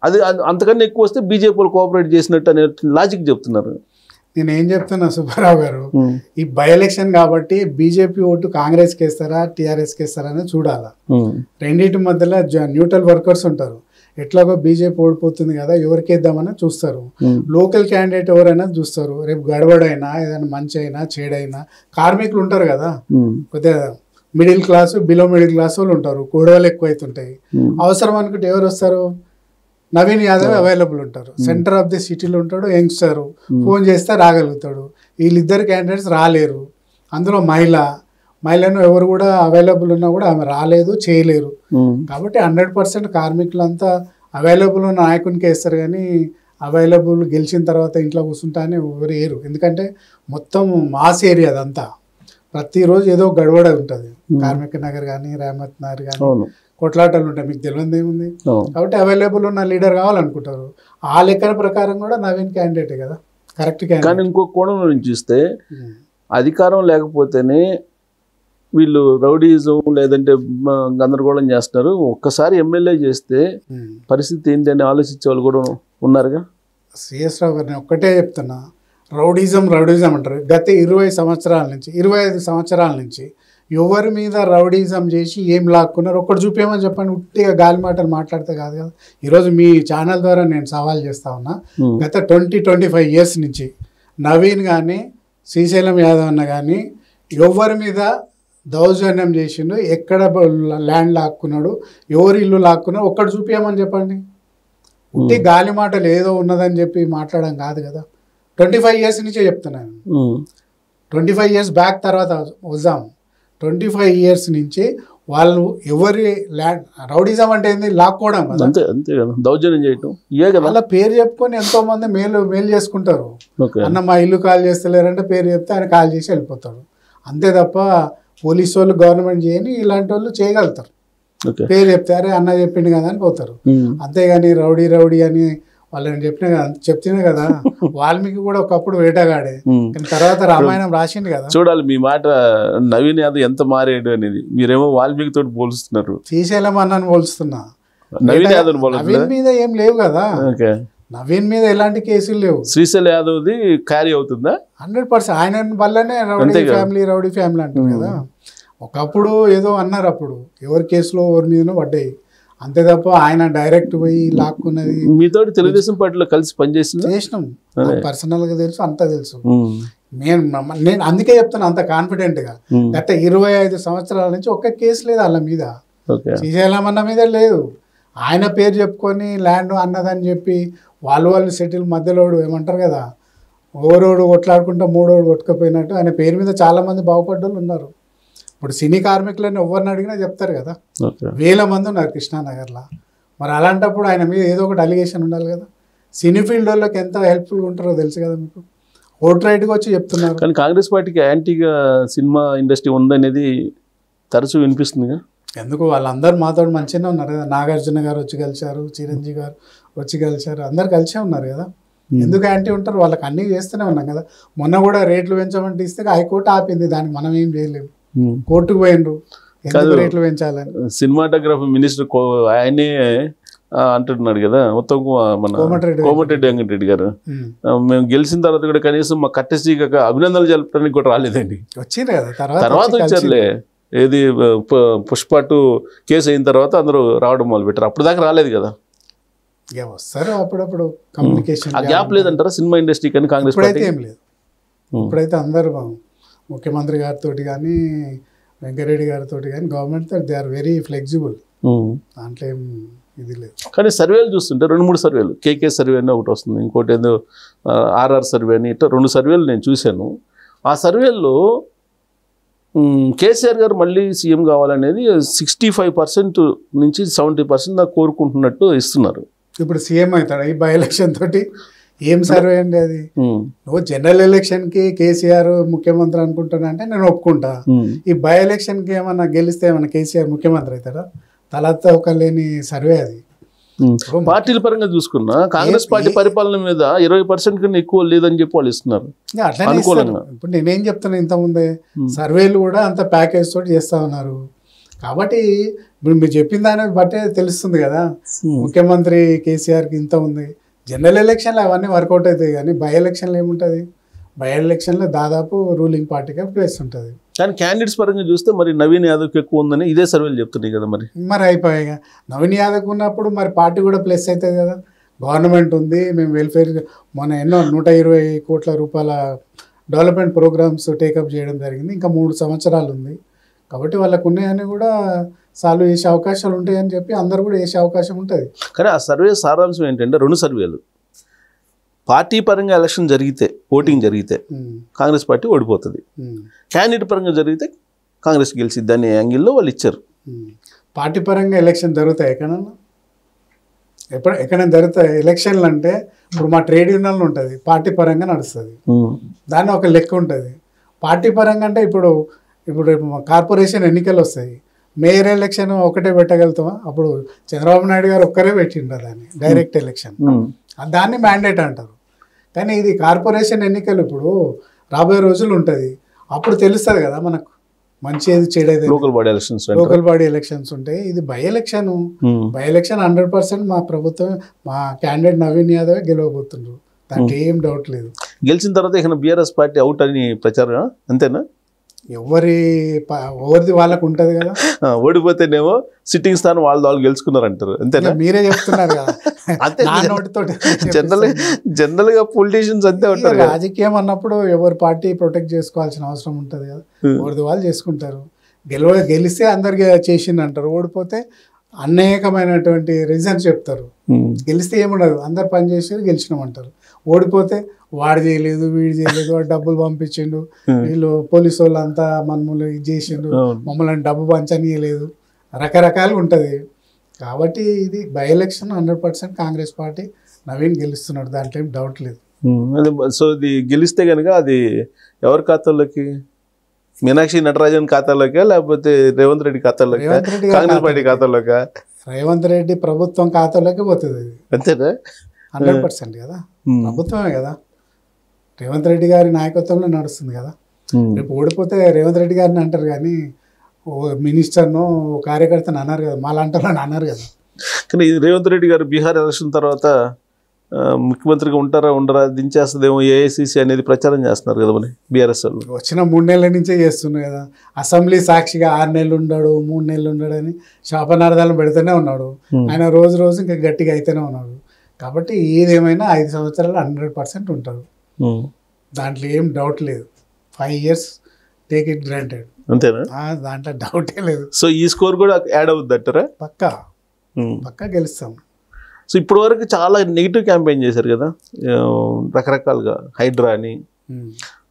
అది అంతకన్నా ఎక్కువ వస్తే బీజేపీ వాళ్ళు కోఆపరేట్ చేసినట్టు అనే లాజిక్ చెప్తున్నారు. నేనేం చెప్తున్నా సుబ్బారావు గారు, ఈ బై ఎలక్షన్ కాబట్టి బీజేపీ ఓటు కాంగ్రెస్కి వేస్తారా టీఆర్ఎస్కి వేస్తారా అనేది చూడాలా. రెండింటి మధ్యలో న్యూట్రల్ వర్కర్స్ ఉంటారు. ఎట్లాగో బీజేపీ ఓడిపోతుంది కదా ఎవరికి వేద్దామని చూస్తారు. లోకల్ క్యాండిడేట్ ఎవరైనా చూస్తారు. రేపు గడబడైనా ఏదైనా మంచి అయినా చెడైనా కార్మికులు ఉంటారు కదా, కొద్దిగా middle class below middle class వాళ్ళు ఉంటారు. గొడవలు ఎక్కువ అవుతుంటాయి. అవసరం అనుకుంటే ఎవరు వస్తారు? నవీన్ యాదవ్ అవైలబుల్ ఉంటారు. సెంటర్ ఆఫ్ ది సిటీలో ఉంటాడు, యంగ్స్టర్, ఫోన్ చేస్తే రాగలుగుతాడు. వీళ్ళిద్దరు క్యాండిడేట్స్ రాలేరు. అందులో మహిళను ఎవరు కూడా అవైలబుల్ ఉన్నా కూడా ఆమె రాలేదు, చేయలేరు. కాబట్టి 100% కార్మికులంతా అవైలబుల్ ఉన్న నాయకునికి వేస్తారు. కానీ అవైలబుల్ గెలిచిన తర్వాత ఇంట్లో కూర్చుంటా అని ఎవరు వేయరు. ఎందుకంటే మొత్తం మాస్ ఏరియా అదంతా, ప్రతిరోజు ఏదో గడబడ ఉంటుంది. కార్మిక నగర్ కానీ, రేమత్ నగర్ కానీ కొట్లాటలు ఉంటాయి, మీకు తెలియదు ఏముంది. కాబట్టి అవైలబుల్ ఉన్న లీడర్ కావాలనుకుంటారు. ఆ లెక్కల ప్రకారం కూడా నవీన్ క్యాండిడేటే కదా కరెక్ట్ క్యాండిడేట్. కానీ ఇంకో కోణం నుంచి చూస్తే అధికారం లేకపోతేనే వీళ్ళు రౌడీజం లేదంటే గందరగోళం చేస్తున్నారు. ఒక్కసారి ఎమ్మెల్యే చేస్తే పరిస్థితి ఏంటి అని ఆలోచించే వాళ్ళు కూడా ఉన్నారుగా. సిఎస్ రావు గారు నేను ఒక్కటే చెప్తున్నా, రౌడీజం అంటారు. గత 25 సంవత్సరాల నుంచి ఎవరి మీద రౌడీజం చేసి ఏం లాక్కున్నారు ఒక్కటి చూపేమని చెప్పండి. ఉట్టిగా గాలి మాటలు మాట్లాడితే కాదు కదా. ఈరోజు మీ ఛానల్ ద్వారా నేను సవాల్ చేస్తా ఉన్నా, గత 20-25 ఇయర్స్ నుంచి నవీన్ కానీ శ్రీశైలం యాదవ్ అన్న కానీ ఎవరి మీద దౌర్జన్యం చేసిండు, ఎక్కడ ల్యాండ్ లాక్కున్నాడు, ఎవరి ఇల్లు లాక్కున్నాడు ఒక్కటి చూపించమని చెప్పండి. ఉట్టి గాలి మాటలు ఏదో ఉన్నదని చెప్పి మాట్లాడడం కాదు కదా. 25 ఇయర్స్ నుంచే చెప్తున్నాను. 25 ఇయర్స్ బ్యాక్ తర్వాత వద్దాం. 25 ఇయర్స్ నుంచి వాళ్ళు ఎవరి ల్యాండ్ రౌడీజం అంటే ఏంది, లాక్కోవడం కదా, దౌర్జన్యం చేయటం. వాళ్ళ పేరు చెప్పుకొని ఎంతో మంది మేలు చేసుకుంటారు. అన్న మా ఇల్లు కాల్ చేస్తలేరంటే పేరు చెప్తే ఆయన కాల్ చేసి వెళ్ళిపోతాడు. అంతే తప్ప పోలీసు వాళ్ళు గవర్నమెంట్ చేయని ఇలాంటి వాళ్ళు చేయగలుగుతారు. పేరు చెప్తే అరే అన్న చెప్పిండు కదా అని పోతారు. అంతేగాని రౌడీ అని వాళ్ళని చెప్తున్నా కదా. వాల్మీకి కూడా ఒకప్పుడు వేటగాడే, కానీ తర్వాత రామాయణం రాసిండు కదా. చూడాలి మీ మాట. నవీన్ యాదవ్ ఎంత మారాడు అనేది మీరేమో వాల్మీకి తోటి పోలుస్తున్నారు. శ్రీశైలం అన్నని పోలుస్తున్నా, నవీన్ యాదవ్ నవీన్ మీద ఏం లేవు కదా. నవీన్ మీద ఎలాంటి కేసులు లేవు. శ్రీశైలం యాదవ్ది క్యారీ అవుతుందా? 100%. ఆయన వల్లనే రౌడీ ఫ్యామిలీ అంటారు కదా. ఒకప్పుడు ఏదో అన్నారు, అప్పుడు ఎవరి కేసులో ఎవరి మీదనో పడ్డాయి. అంతే తప్ప ఆయన డైరెక్ట్ పోయి లాక్కున్నది. మీతో తెలుగుదేశం పార్టీలో కలిసి చేసినాం, పర్సనల్గా తెలుసు, అంతా తెలుసు. నేను అందుకే చెప్తాను అంత కాన్ఫిడెంట్గా. గత 25 సంవత్సరాల నుంచి ఒక్క కేసు లేదు వాళ్ళ మీద. శ్రీశైలం అన్న మీద లేదు. ఆయన పేరు చెప్పుకొని ల్యాండ్ అన్నదని చెప్పి వాళ్ళు సెటిల్ మధ్యలోడు ఏమంటారు కదా, ఓరోడు కొట్లాడుకుంటా మూడోడు కొట్టుకుపోయినట్టు ఆయన పేరు మీద చాలామంది బాగుపడ్డోళ్ళు ఉన్నారు. ఇప్పుడు సినీ కార్మికులను ఎవరిని అడిగినా చెప్తారు కదా. 1000 మంది ఉన్నారు కృష్ణానగర్లో. మరి అలాంటప్పుడు ఆయన మీద ఏదో ఒకటి అలిగేషన్ ఉండాలి కదా. సినీ ఫీల్డ్ వాళ్ళకి ఎంత హెల్ప్ఫుల్గా ఉంటారో తెలుసు కదా మీకు. ఓట్ రైట్గా వచ్చి చెప్తున్నారు. కానీ కాంగ్రెస్ పార్టీకి యాంటీగా సినిమా ఇండస్ట్రీ ఉందనేది తరచూ వినిపిస్తుందిగా. ఎందుకు వాళ్ళందరూ మాతో మంచిగానే ఉన్నారు కదా. నాగార్జున గారు వచ్చి కలిశారు, చిరంజీవి గారు వచ్చి కలిశారు, అందరు కలిసే ఉన్నారు కదా. ఎందుకు యాంటీ ఉంటారు? వాళ్ళకి అన్నీ చేస్తూనే ఉన్నాం కదా. మొన్న కూడా రేట్లు పెంచమంటే ఇస్తే హైకోర్టు ఆపింది, దానికి మనం ఏం చేయలేము. కోర్టుకు పోయినరు ఎందుకు రేట్లు పెంచాలని. సినిమాటోగ్రఫీ మినిస్టర్ ఆయనే అంటున్నాడు కదా, ఉత్తమ్ కుమార్ మన కోమటిరెడ్డి వెంకటరెడ్డి గారు, మేము గెలిచిన తర్వాత కూడా కనీసం మా కట్టెసీగా అభినందనలు జరపడానికి కూడా రాలేదండి. వచ్చింది కదా తర్వాత వచ్చారులే. ఏది పుష్ప 2 కేసు అయిన తర్వాత అందరూ రావడం మొదలు పెట్టారు. అప్పుడు దాకా రాలేదు కదా. వస్తారు అప్పుడప్పుడు కమ్యూనికేషన్. ఆ గ్యాప్ లేదంటారా సినిమా ఇండస్ట్రీ కానీ కాంగ్రెస్ పార్టీ? ఏం లేదు. ఇప్పుడైతే అందరూ ముఖ్యమంత్రి గారితో కానీ వెంకరెడ్డి గారితో కానీ government they are very flexible. దాంట్లో ఏం ఇది లేదు. కానీ సర్వేలు చూస్తుంటే 2-3 సర్వేలు, కేకే సర్వే అని ఒకటి వస్తుంది, ఇంకోటి ఏదో ఆర్ఆర్ సర్వే అని, ఇట్లా 2 సర్వేలు నేను చూశాను. ఆ సర్వేల్లో కేసీఆర్ గారు మళ్ళీ సీఎం కావాలనేది 65% నుంచి 70% దాకా కోరుకుంటున్నట్టు ఇస్తున్నారు. ఇప్పుడు సీఎం అవుతాడు ఈ బై ఎలక్షన్ తోటి? ఏం సర్వే అండి అది? నువ్వు జనరల్ ఎలక్షన్కి కేసీఆర్ ముఖ్యమంత్రి అనుకుంటున్నా అంటే నేను ఒప్పుకుంటా. ఈ బై ఎలక్షన్కి ఏమన్నా గెలిస్తే ఏమన్నా కేసీఆర్ ముఖ్యమంత్రి అవుతాడా? తలతో ఒక లేని సర్వే అది. పార్టీల పరంగా చూసుకున్నా కాంగ్రెస్ పార్టీ పరిపాలన మీద 20% కన్నా ఎక్కువ లేదని చెప్పి వాళ్ళు ఇస్తున్నారు అనుకూలంగా. ఇప్పుడు నేనేం చెప్తున్నా, ఇంతకుముందే సర్వేలు కూడా అంత ప్యాకేజ్ తోటి చేస్తా ఉన్నారు. కాబట్టి ఇప్పుడు మీరు చెప్పిన దాన్ని బట్టే తెలుస్తుంది కదా ముఖ్యమంత్రి కేసీఆర్కి ఇంత ఉంది. జనరల్ ఎలక్షన్లు అవన్నీ వర్కౌట్ అవుతాయి, కానీ బై ఎలక్షన్లు ఏముంటుంది? బై ఎలక్షన్లో దాదాపు రూలింగ్ పార్టీకే ప్లేస్ ఉంటుంది. కానీ క్యాండిడేట్స్ పరంగా చూస్తే మరి నవీన్ యాదవ్కి ఎక్కువ ఉందని ఇదే సర్వేలు చెప్తున్నాయి కదా. మరి అయిపోయాయి. నవీన్ యాదవ్ ఉన్నప్పుడు మరి పార్టీ కూడా ప్లస్ అవుతుంది కదా. గవర్నమెంట్ ఉంది, మేము వెల్ఫేర్ మన ఎన్నో 120 కోట్ల రూపాయల డెవలప్మెంట్ ప్రోగ్రామ్స్ టేకప్ చేయడం జరిగింది. ఇంకా 3 సంవత్సరాలు ఉంది. కాబట్టి వాళ్ళకు ఉన్నాయని కూడా సాల్వ్ చేసే అవకాశాలు ఉంటాయని చెప్పి అందరు కూడా వేసే అవకాశం ఉంటుంది. కానీ ఆ సర్వే సారాంశం ఏంటంటే 2 సర్వేలు పార్టీ పరంగా ఎలక్షన్ జరిగితే, ఓటింగ్ జరిగితే కాంగ్రెస్ పార్టీ ఓడిపోతుంది, క్యాండిడేట్ పరంగా జరిగితే కాంగ్రెస్ గెలిచిద్ది అనే యాంగిల్లో వాళ్ళు ఇచ్చారు. పార్టీ పరంగా ఎలక్షన్ జరుగుతాయి ఎక్కడన్నా? ఎక్కడైనా జరుగుతాయి ఎలక్షన్లు అంటే ఇప్పుడు మా ట్రేడ్ యూనియన్లు ఉంటుంది, పార్టీ పరంగా నడుస్తుంది, దాన్ని ఒక లెక్క ఉంటుంది. పార్టీ పరంగా అంటే ఇప్పుడు కార్పొరేషన్ ఎన్నికలు వస్తాయి, మేయర్ ఎలక్షన్ ఒకటే పెట్టగలుగుతామా? అప్పుడు చంద్రబాబు నాయుడు గారు ఒక్కరే పెట్టిండ్రు దాన్ని, డైరెక్ట్ ఎలక్షన్, దాన్ని మ్యాండేట్ అంటారు. కానీ ఇది కార్పొరేషన్ ఎన్నికలు ఇప్పుడు రాబోయే రోజులు ఉంటుంది, అప్పుడు తెలుస్తుంది కదా మనకు మంచి ఏది చెడేది. లోకల్ బాడీ ఎలక్షన్స్ ఉంటాయి. ఇది బై ఎలక్షన్. బై ఎలక్షన్ 100% మా ప్రభుత్వం, మా క్యాండిడేట్ నవీన్ యాదవ్ గెలవబోతుండ్రు, దానికి ఏం డౌట్ లేదు. గెలిచిన తర్వాత ఇక బీఆర్ఎస్ పార్టీ అవుట్ అని ప్రచారం అంతేనా? ఎవరిది వాళ్ళకు ఉంటది కదా. ఓడిపోతేనేమో సిట్టింగ్ స్థానం వాళ్ళు గెలుచుకున్నారంటారు అంతేనా? మీరే చెప్తున్నారు కదా. జనరల్ గా పొలిటీషియన్స్ అంతే ఉంటారు. రాజకీయం అన్నప్పుడు ఎవరి పార్టీ ప్రొటెక్ట్ చేసుకోవాల్సిన అవసరం ఉంటది కదా, ఎవరిది వాళ్ళు చేసుకుంటారు. గెలిస్తే అందరికి చేసింది అంటారు, ఓడిపోతే అనేకమైనటువంటి రీజన్స్ చెప్తారు. గెలిస్తే ఏముండదు, అందరు పని చేసి గెలిచినామంటారు. ఓడిపోతే వాడు చేయలేదు, వీడు చేయలేదు, వాడు డబ్బులు పంపించిండు, వీళ్ళు పోలీసు వాళ్ళు అంతా మమ్మల్ని ఇది చేసిండు, మమ్మల్ని డబ్బు పంచనీయలేదు, రకరకాలుగా ఉంటుంది. కాబట్టి ఇది by election 100% Congress party Naveen గెలుస్తున్నాడు, దాంట్లో ఏం డౌట్ లేదు. సో ఇది గెలిస్తే కనుక అది ఎవరి ఖాతాలోకి? మీనాక్షి నటరాజన్ ఖాతాలోకా లేకపోతే రేవంత్ రెడ్డి ఖాతాలోకి, కాంగ్రెస్ పార్టీ ఖాతాలోకా? రేవంత్ రెడ్డి ప్రభుత్వం ఖాతాలోకి పోతుంది అది. అంతేనా? 100% కదా, ప్రభుత్వమే కదా, రేవంత్ రెడ్డి గారి నాయకత్వంలో నడుస్తుంది కదా. రేపు ఓడిపోతే రేవంత్ రెడ్డి గారిని అంటారు కానీ ఓ మినిస్టర్ను కార్యకర్తను అన్నారు కదా, మాలాంటి వాళ్ళని అన్నారు కదా. కానీ రేవంత్ రెడ్డి గారు బీహార్ ఎలక్షన్ తర్వాత ముఖ్యమంత్రిగా ఉంటారా ఉండరా దించేస్తుందేమో ఏఐసిసి అనేది ప్రచారం చేస్తున్నారు కదా మరి బీఆర్ఎస్ వాళ్ళు. వచ్చిన 3 నెలల నుంచే చేస్తున్నారు కదా. అసెంబ్లీ సాక్షిగా 6 నెలలు ఉన్నాడు, 3 నెలలు ఉన్నాడు అని శాపనార్థాలను పెడుతూనే ఉన్నాడు. ఆయన రోజు రోజు ఇంకా గట్టిగా అయితేనే ఉన్నాడు. కాబట్టి ఏదేమైనా 5 సంవత్సరాలు 100% ఉంటారు, దాంట్లో ఏం డౌట్ లేదు. 5 years టేక్ ఇట్ గ్రాంటెడ్, అంతేనా? దాంట్లో డౌటే లేదు. సో ఈ స్కోర్ కూడా యాడ్ అవుద్ది అంటారా? పక్కా గెలుస్తాం. సో ఇప్పటి వరకు చాలా నెగిటివ్ క్యాంపెయిన్ చేశారు కదా రకరకాలుగా, హైడ్రా అని,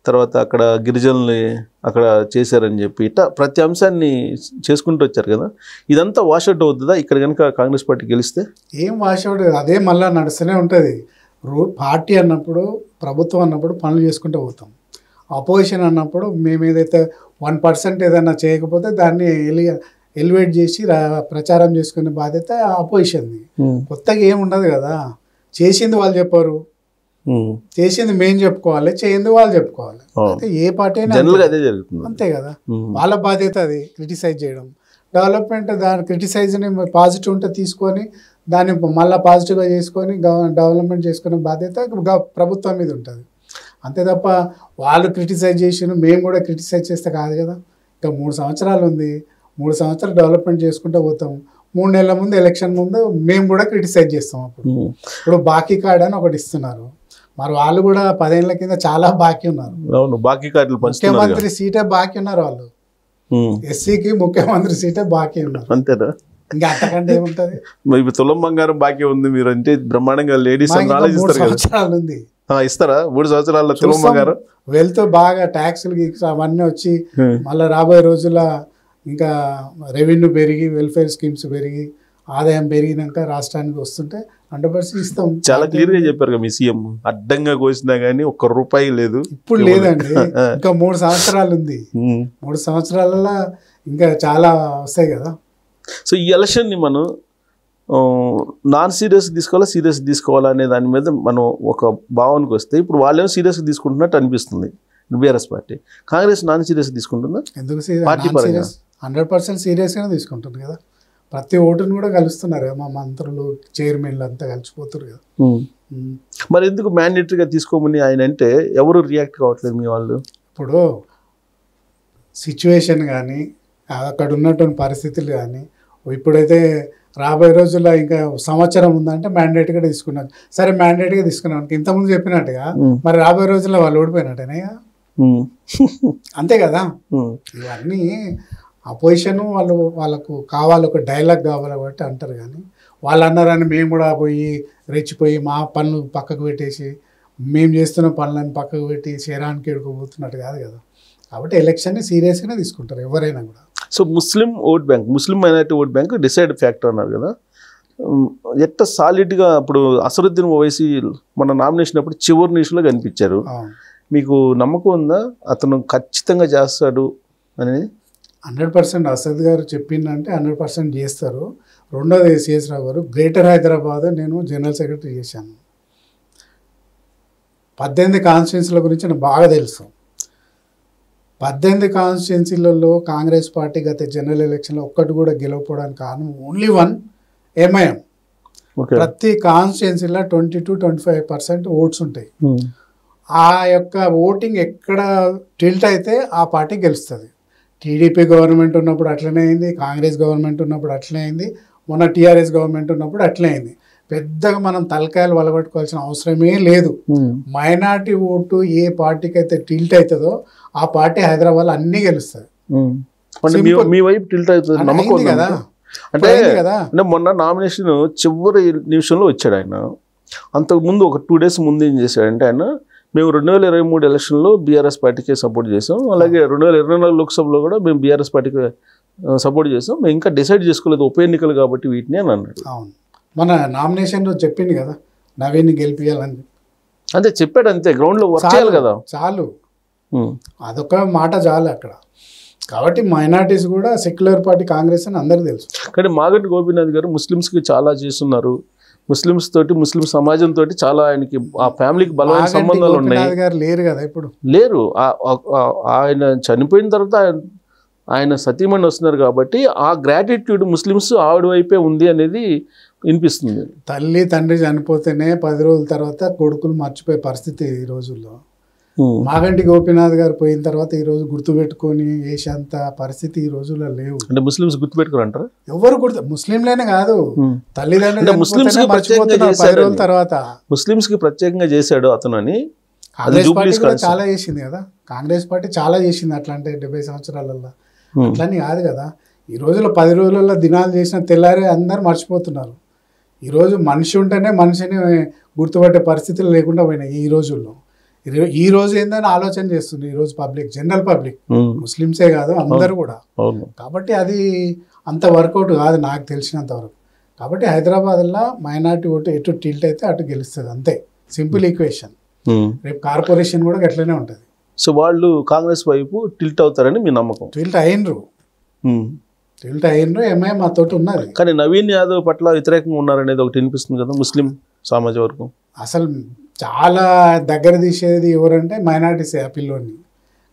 తర్వాత అక్కడ గిరిజనుల్ని అక్కడ చేశారని చెప్పి ఇట్లా ప్రతి అంశాన్ని చేసుకుంటూ వచ్చారు కదా, ఇదంతా వాషౌట్ అవుతుందా ఇక్కడ కనుక కాంగ్రెస్ పార్టీ గెలిస్తే? ఏం వాషౌట్, అదే మళ్ళీ నడుస్తూనే ఉంటుంది. పార్టీ అన్నప్పుడు, ప్రభుత్వం అన్నప్పుడు పనులు చేసుకుంటూ పోతాం. అపోజిషన్ అన్నప్పుడు మేము ఏదైతే 1% ఏదైనా చేయకపోతే దాన్ని ఎలివేట్ చేసి ప్రచారం చేసుకునే బాధ్యత అపోజిషన్ది. కొత్తగా ఏమి ఉండదు కదా. చేసింది వాళ్ళు చెప్పారు, చేసింది మేము చెప్పుకోవాలి, చేయింది వాళ్ళు చెప్పుకోవాలి. అయితే ఏ పార్టీ అయినా అదే జరుగుతుంది, అంతే కదా. వాళ్ళ బాధ్యత అది క్రిటిసైజ్ చేయడం. డెవలప్మెంట్ దాని క్రిటిసైజ్ని పాజిటివ్ ఉంటే తీసుకొని దాన్ని మళ్ళీ పాజిటివ్గా చేసుకొని డెవలప్మెంట్ చేసుకునే బాధ్యత ప్రభుత్వం మీద ఉంటుంది. అంతే తప్ప వాళ్ళు క్రిటిసైజ్ చేసిన మేము కూడా క్రిటిసైజ్ చేస్తే కాదు కదా. ఇంకా 3 సంవత్సరాలు ఉంది, 3 సంవత్సరాలు డెవలప్మెంట్ చేసుకుంటూ పోతాం. 3 నెలల ముందు ఎలక్షన్ ముందు మేము కూడా క్రిటిసైజ్ చేస్తాం. ఇప్పుడు బాకీ కార్డ్ అని ఒకటి ఇస్తున్నారు, మరి వాళ్ళు కూడా 10 ఏళ్ల కింద చాలా బాకీ ఉన్నారు. బాకీ కార్డులు ముఖ్యమంత్రి సీటే బాకీ ఉన్నారు వాళ్ళు. ఎస్సీకి ముఖ్యమంత్రి సీటే బాకీ ఉన్నారు, అంతేనా? ఇంకా అంతకంటే ఏముంటది. తులం బంగారం బాకీ ఉంది, మీరు అంటే బ్రహ్మాండంగా లేడీస్ 3 సంవత్సరాలు ఉంది, ఇస్తారా? 3 సంవత్సరాల్లో తులం బంగారం వెళ్తూ బాగా ట్యాక్సులు అవన్నీ వచ్చి మళ్ళీ రాబోయే రోజుల్లో ఇంకా రెవెన్యూ పెరిగి, వెల్ఫేర్ స్కీమ్స్ పెరిగి, ఆదాయం పెరిగినాక రాష్ట్రానికి వస్తుంటే 100% ఇస్తాం. చాలా క్లియర్ గా చెప్పారు కదా మీ సీఎం. అడ్డంగా కోసినా గానీ ₹1 లేదు. ఇప్పుడు లేదండి, ఇంకా 3 సంవత్సరాలు ఉంది. 3 సంవత్సరాలలో ఇంకా చాలా వస్తాయి కదా. సో ఈ ఎలక్షన్ ని మనం నాన్ సీరియస్ తీసుకోవాలా, సీరియస్ తీసుకోవాలా అనే దాని మీద మనం ఒక భావనకు వస్తే, ఇప్పుడు వాళ్ళేమో సీరియస్ తీసుకుంటున్నట్టు అనిపిస్తుంది BRS party. Congress non serious తీసుకుంటుందా? ఎందుకు పార్టీ పరంగా 100% సీరియస్గానే తీసుకుంటుంది కదా. ప్రతి ఓటును కూడా కలుస్తున్నారు, మా మంత్రులు, చైర్మన్లు అంతా కలిసిపోతారు కదా. మరి ఎందుకు మ్యాండేటరీగా తీసుకోమని ఆయన అంటే ఎవరు రియాక్ట్ కావట్లేదు మీ వాళ్ళు? ఇప్పుడు సిచ్యువేషన్ కానీ అక్కడ ఉన్నటువంటి పరిస్థితులు కానీ, ఇప్పుడైతే రాబోయే రోజుల్లో ఇంకా సంవత్సరం ఉందంటే మ్యాండేట్గా తీసుకున్నారు. సరే మ్యాండేట్గా తీసుకున్నాం, ఇంతకుముందు చెప్పినట్టుగా మరి రాబోయే రోజుల్లో వాళ్ళు ఓడిపోయినట్టేనే కదా. అంతే కదా. ఇవన్నీ అపోజిషన్ వాళ్ళకు కావాలి, ఒక డైలాగ్ కావాలి కాబట్టి అంటారు. కానీ వాళ్ళు అన్నారని మేము కూడా పోయి రెచ్చిపోయి మా పనులు పక్కకు పెట్టేసి మేము చేస్తున్న పనులను పక్కకు పెట్టి శరానికి ఎడుకోబోతున్నట్టు కాదు కదా. కాబట్టి ఎలక్షన్ని సీరియస్గానే తీసుకుంటారు ఎవరైనా కూడా. So Muslim vote bank, Muslim minority vote bank decide factor అన్నారు కదా. ఎట్ట సాలిడ్గా ఇప్పుడు అసరుద్దీన్ ఓవైసీ మన నామినేషన్ అప్పుడు చివరి నిమిషంలో కనిపించారు. మీకు నమ్మకం ఉందా అతను ఖచ్చితంగా చేస్తాడు అనేది? 100% అసద్ గారు చెప్పిందంటే 100% చేస్తారు. రెండోది సిఎస్ రావు గారు, గ్రేటర్ హైదరాబాద్ నేను జనరల్ సెక్రటరీ చేశాను. 18 కాన్స్టిట్యున్సీల గురించి నాకు బాగా తెలుసు. 18 కాన్స్టిట్యున్సీలలో కాంగ్రెస్ పార్టీ గత జనరల్ ఎలక్షన్లో ఒక్కటి కూడా గెలవకపోవడానికి కారణం ఓన్లీ 1 ఎంఐఎం. ప్రతి కాన్స్టిట్యున్సీలో 20-25% ఓట్స్ ఉంటాయి. ఆ యొక్క ఓటింగ్ ఎక్కడ టిల్ట్ అయితే ఆ పార్టీ గెలుస్తుంది. టీడీపీ గవర్నమెంట్ ఉన్నప్పుడు అట్లనే అయింది, కాంగ్రెస్ గవర్నమెంట్ ఉన్నప్పుడు అట్లనే అయింది, మొన్న టీఆర్ఎస్ గవర్నమెంట్ ఉన్నప్పుడు అట్లనే అయింది. పెద్దగా మనం తలకాయలు వలగొట్టుకోవాల్సిన అవసరమే లేదు. మైనార్టీ ఓటు ఏ పార్టీకి అయితే టిల్ట్ అవుతుందో ఆ పార్టీ హైదరాబాద్ అన్నీ గెలుస్తుంది. మీ వైపు టిల్ట్ అవుతుంది నమ్మకం కదా. అంటే మొన్న నామినేషన్ చివరి నిమిషంలో వచ్చాడు ఆయన. అంతకుముందు ఒక 2 days ముందు ఏం చేశాడంటే ఆయన, మేము 2023 ఎలక్షన్లో బీఆర్ఎస్ పార్టీకి సపోర్ట్ చేసాం, అలాగే 2024 లోక్సభలో కూడా మేము బీఆర్ఎస్ పార్టీకి సపోర్ట్ చేసాం, మేము ఇంకా డిసైడ్ చేసుకోలేదు ఉప ఎన్నికలు కాబట్టి వీటిని అని అన్నాడు. అవును, మన నామినేషన్లో చెప్పింది కదా నవీన్ గెలిపియాలని. అంతే చెప్పాడు, అంతే గ్రౌండ్లో వర్క్ చేయాలి కదా, చాలు, అదొక మాట చాలు అక్కడ. కాబట్టి మైనార్టీస్ కూడా సెక్యులర్ పార్టీ కాంగ్రెస్ అని అందరికీ తెలుసు. కానీ మాగంటి గోపీనాథ్ గారు ముస్లిమ్స్కి చాలా చేస్తున్నారు, ముస్లిమ్స్ తోటి ముస్లిం సమాజంతో చాలా ఆయనకి ఆ ఫ్యామిలీకి బలమైన సంబంధాలు ఉన్నాయి. లేరు కదా ఇప్పుడు, లేరు. ఆయన చనిపోయిన తర్వాత ఆయన సతీమణి వస్తున్నారు కాబట్టి ఆ గ్రాటిట్యూడ్ ముస్లిమ్స్ ఆవిడ వైపే ఉంది అనేది వినిపిస్తుంది. తల్లి తండ్రి చనిపోతేనే 10 రోజుల తర్వాత కొడుకులు మర్చిపోయే పరిస్థితి ఈ రోజుల్లో. మాగంటి గోపీనాథ్ గారు పోయిన తర్వాత ఈ రోజు గుర్తుపెట్టుకొని వేసేంత పరిస్థితి ఈ రోజుల్లో లేవు. అంటే ముస్లిమ్స్ గుర్తుపెట్టుకోరు అంటారు ఎవరు ముస్లింలేనే కాదు, తల్లిదండ్రులు ముస్లిమ్స్ 10 రోజుల తర్వాత ముస్లిమ్స్ కి ప్రత్యేకంగా చేశాడు అతను అని. కాంగ్రెస్ పార్టీ కూడా చాలా చేసింది కదా, కాంగ్రెస్ పార్టీ చాలా చేసింది అట్లా. అంటే 70 సంవత్సరాలలో అట్లని కాదు కదా. ఈ రోజులో 10 రోజులలో దినాలు చేసిన తెల్లారే అందరు మర్చిపోతున్నారు. ఈరోజు మనిషి ఉంటేనే మనిషిని గుర్తుపట్టే పరిస్థితులు లేకుండా పోయినాయి ఈ రోజుల్లో. ఈ రోజు ఏందని ఆలోచన చేస్తుంది ఈ రోజు పబ్లిక్, జనరల్ పబ్లిక్, ముస్లిమ్సే కాదు అందరూ కూడా. కాబట్టి అది అంత వర్కౌట్ కాదు నాకు తెలిసినంత వరకు. కాబట్టి హైదరాబాద్లో మైనార్టీ ఓటు ఎటు టిల్ట్ అయితే అటు గెలుస్తుంది, అంతే. Simple equation. రేపు కార్పొరేషన్ కూడా గట్లనే ఉంటుంది. సో వాళ్ళు కాంగ్రెస్ వైపు టిల్ట్ అవుతారని మీ నమ్మకం? టిల్ట్ అయినరు, ఎంఐఎం మా తోటి ఉన్నది. కానీ నవీన్ యాదవ్ పట్ల వ్యతిరేకంగా ఉన్నారనేది ఒకటి వినిపిస్తుంది కదా ముస్లిం సమాజ వర్గం. అసలు చాలా దగ్గర తీసేది ఎవరంటే మైనార్టీస్. ఆ పిల్లోని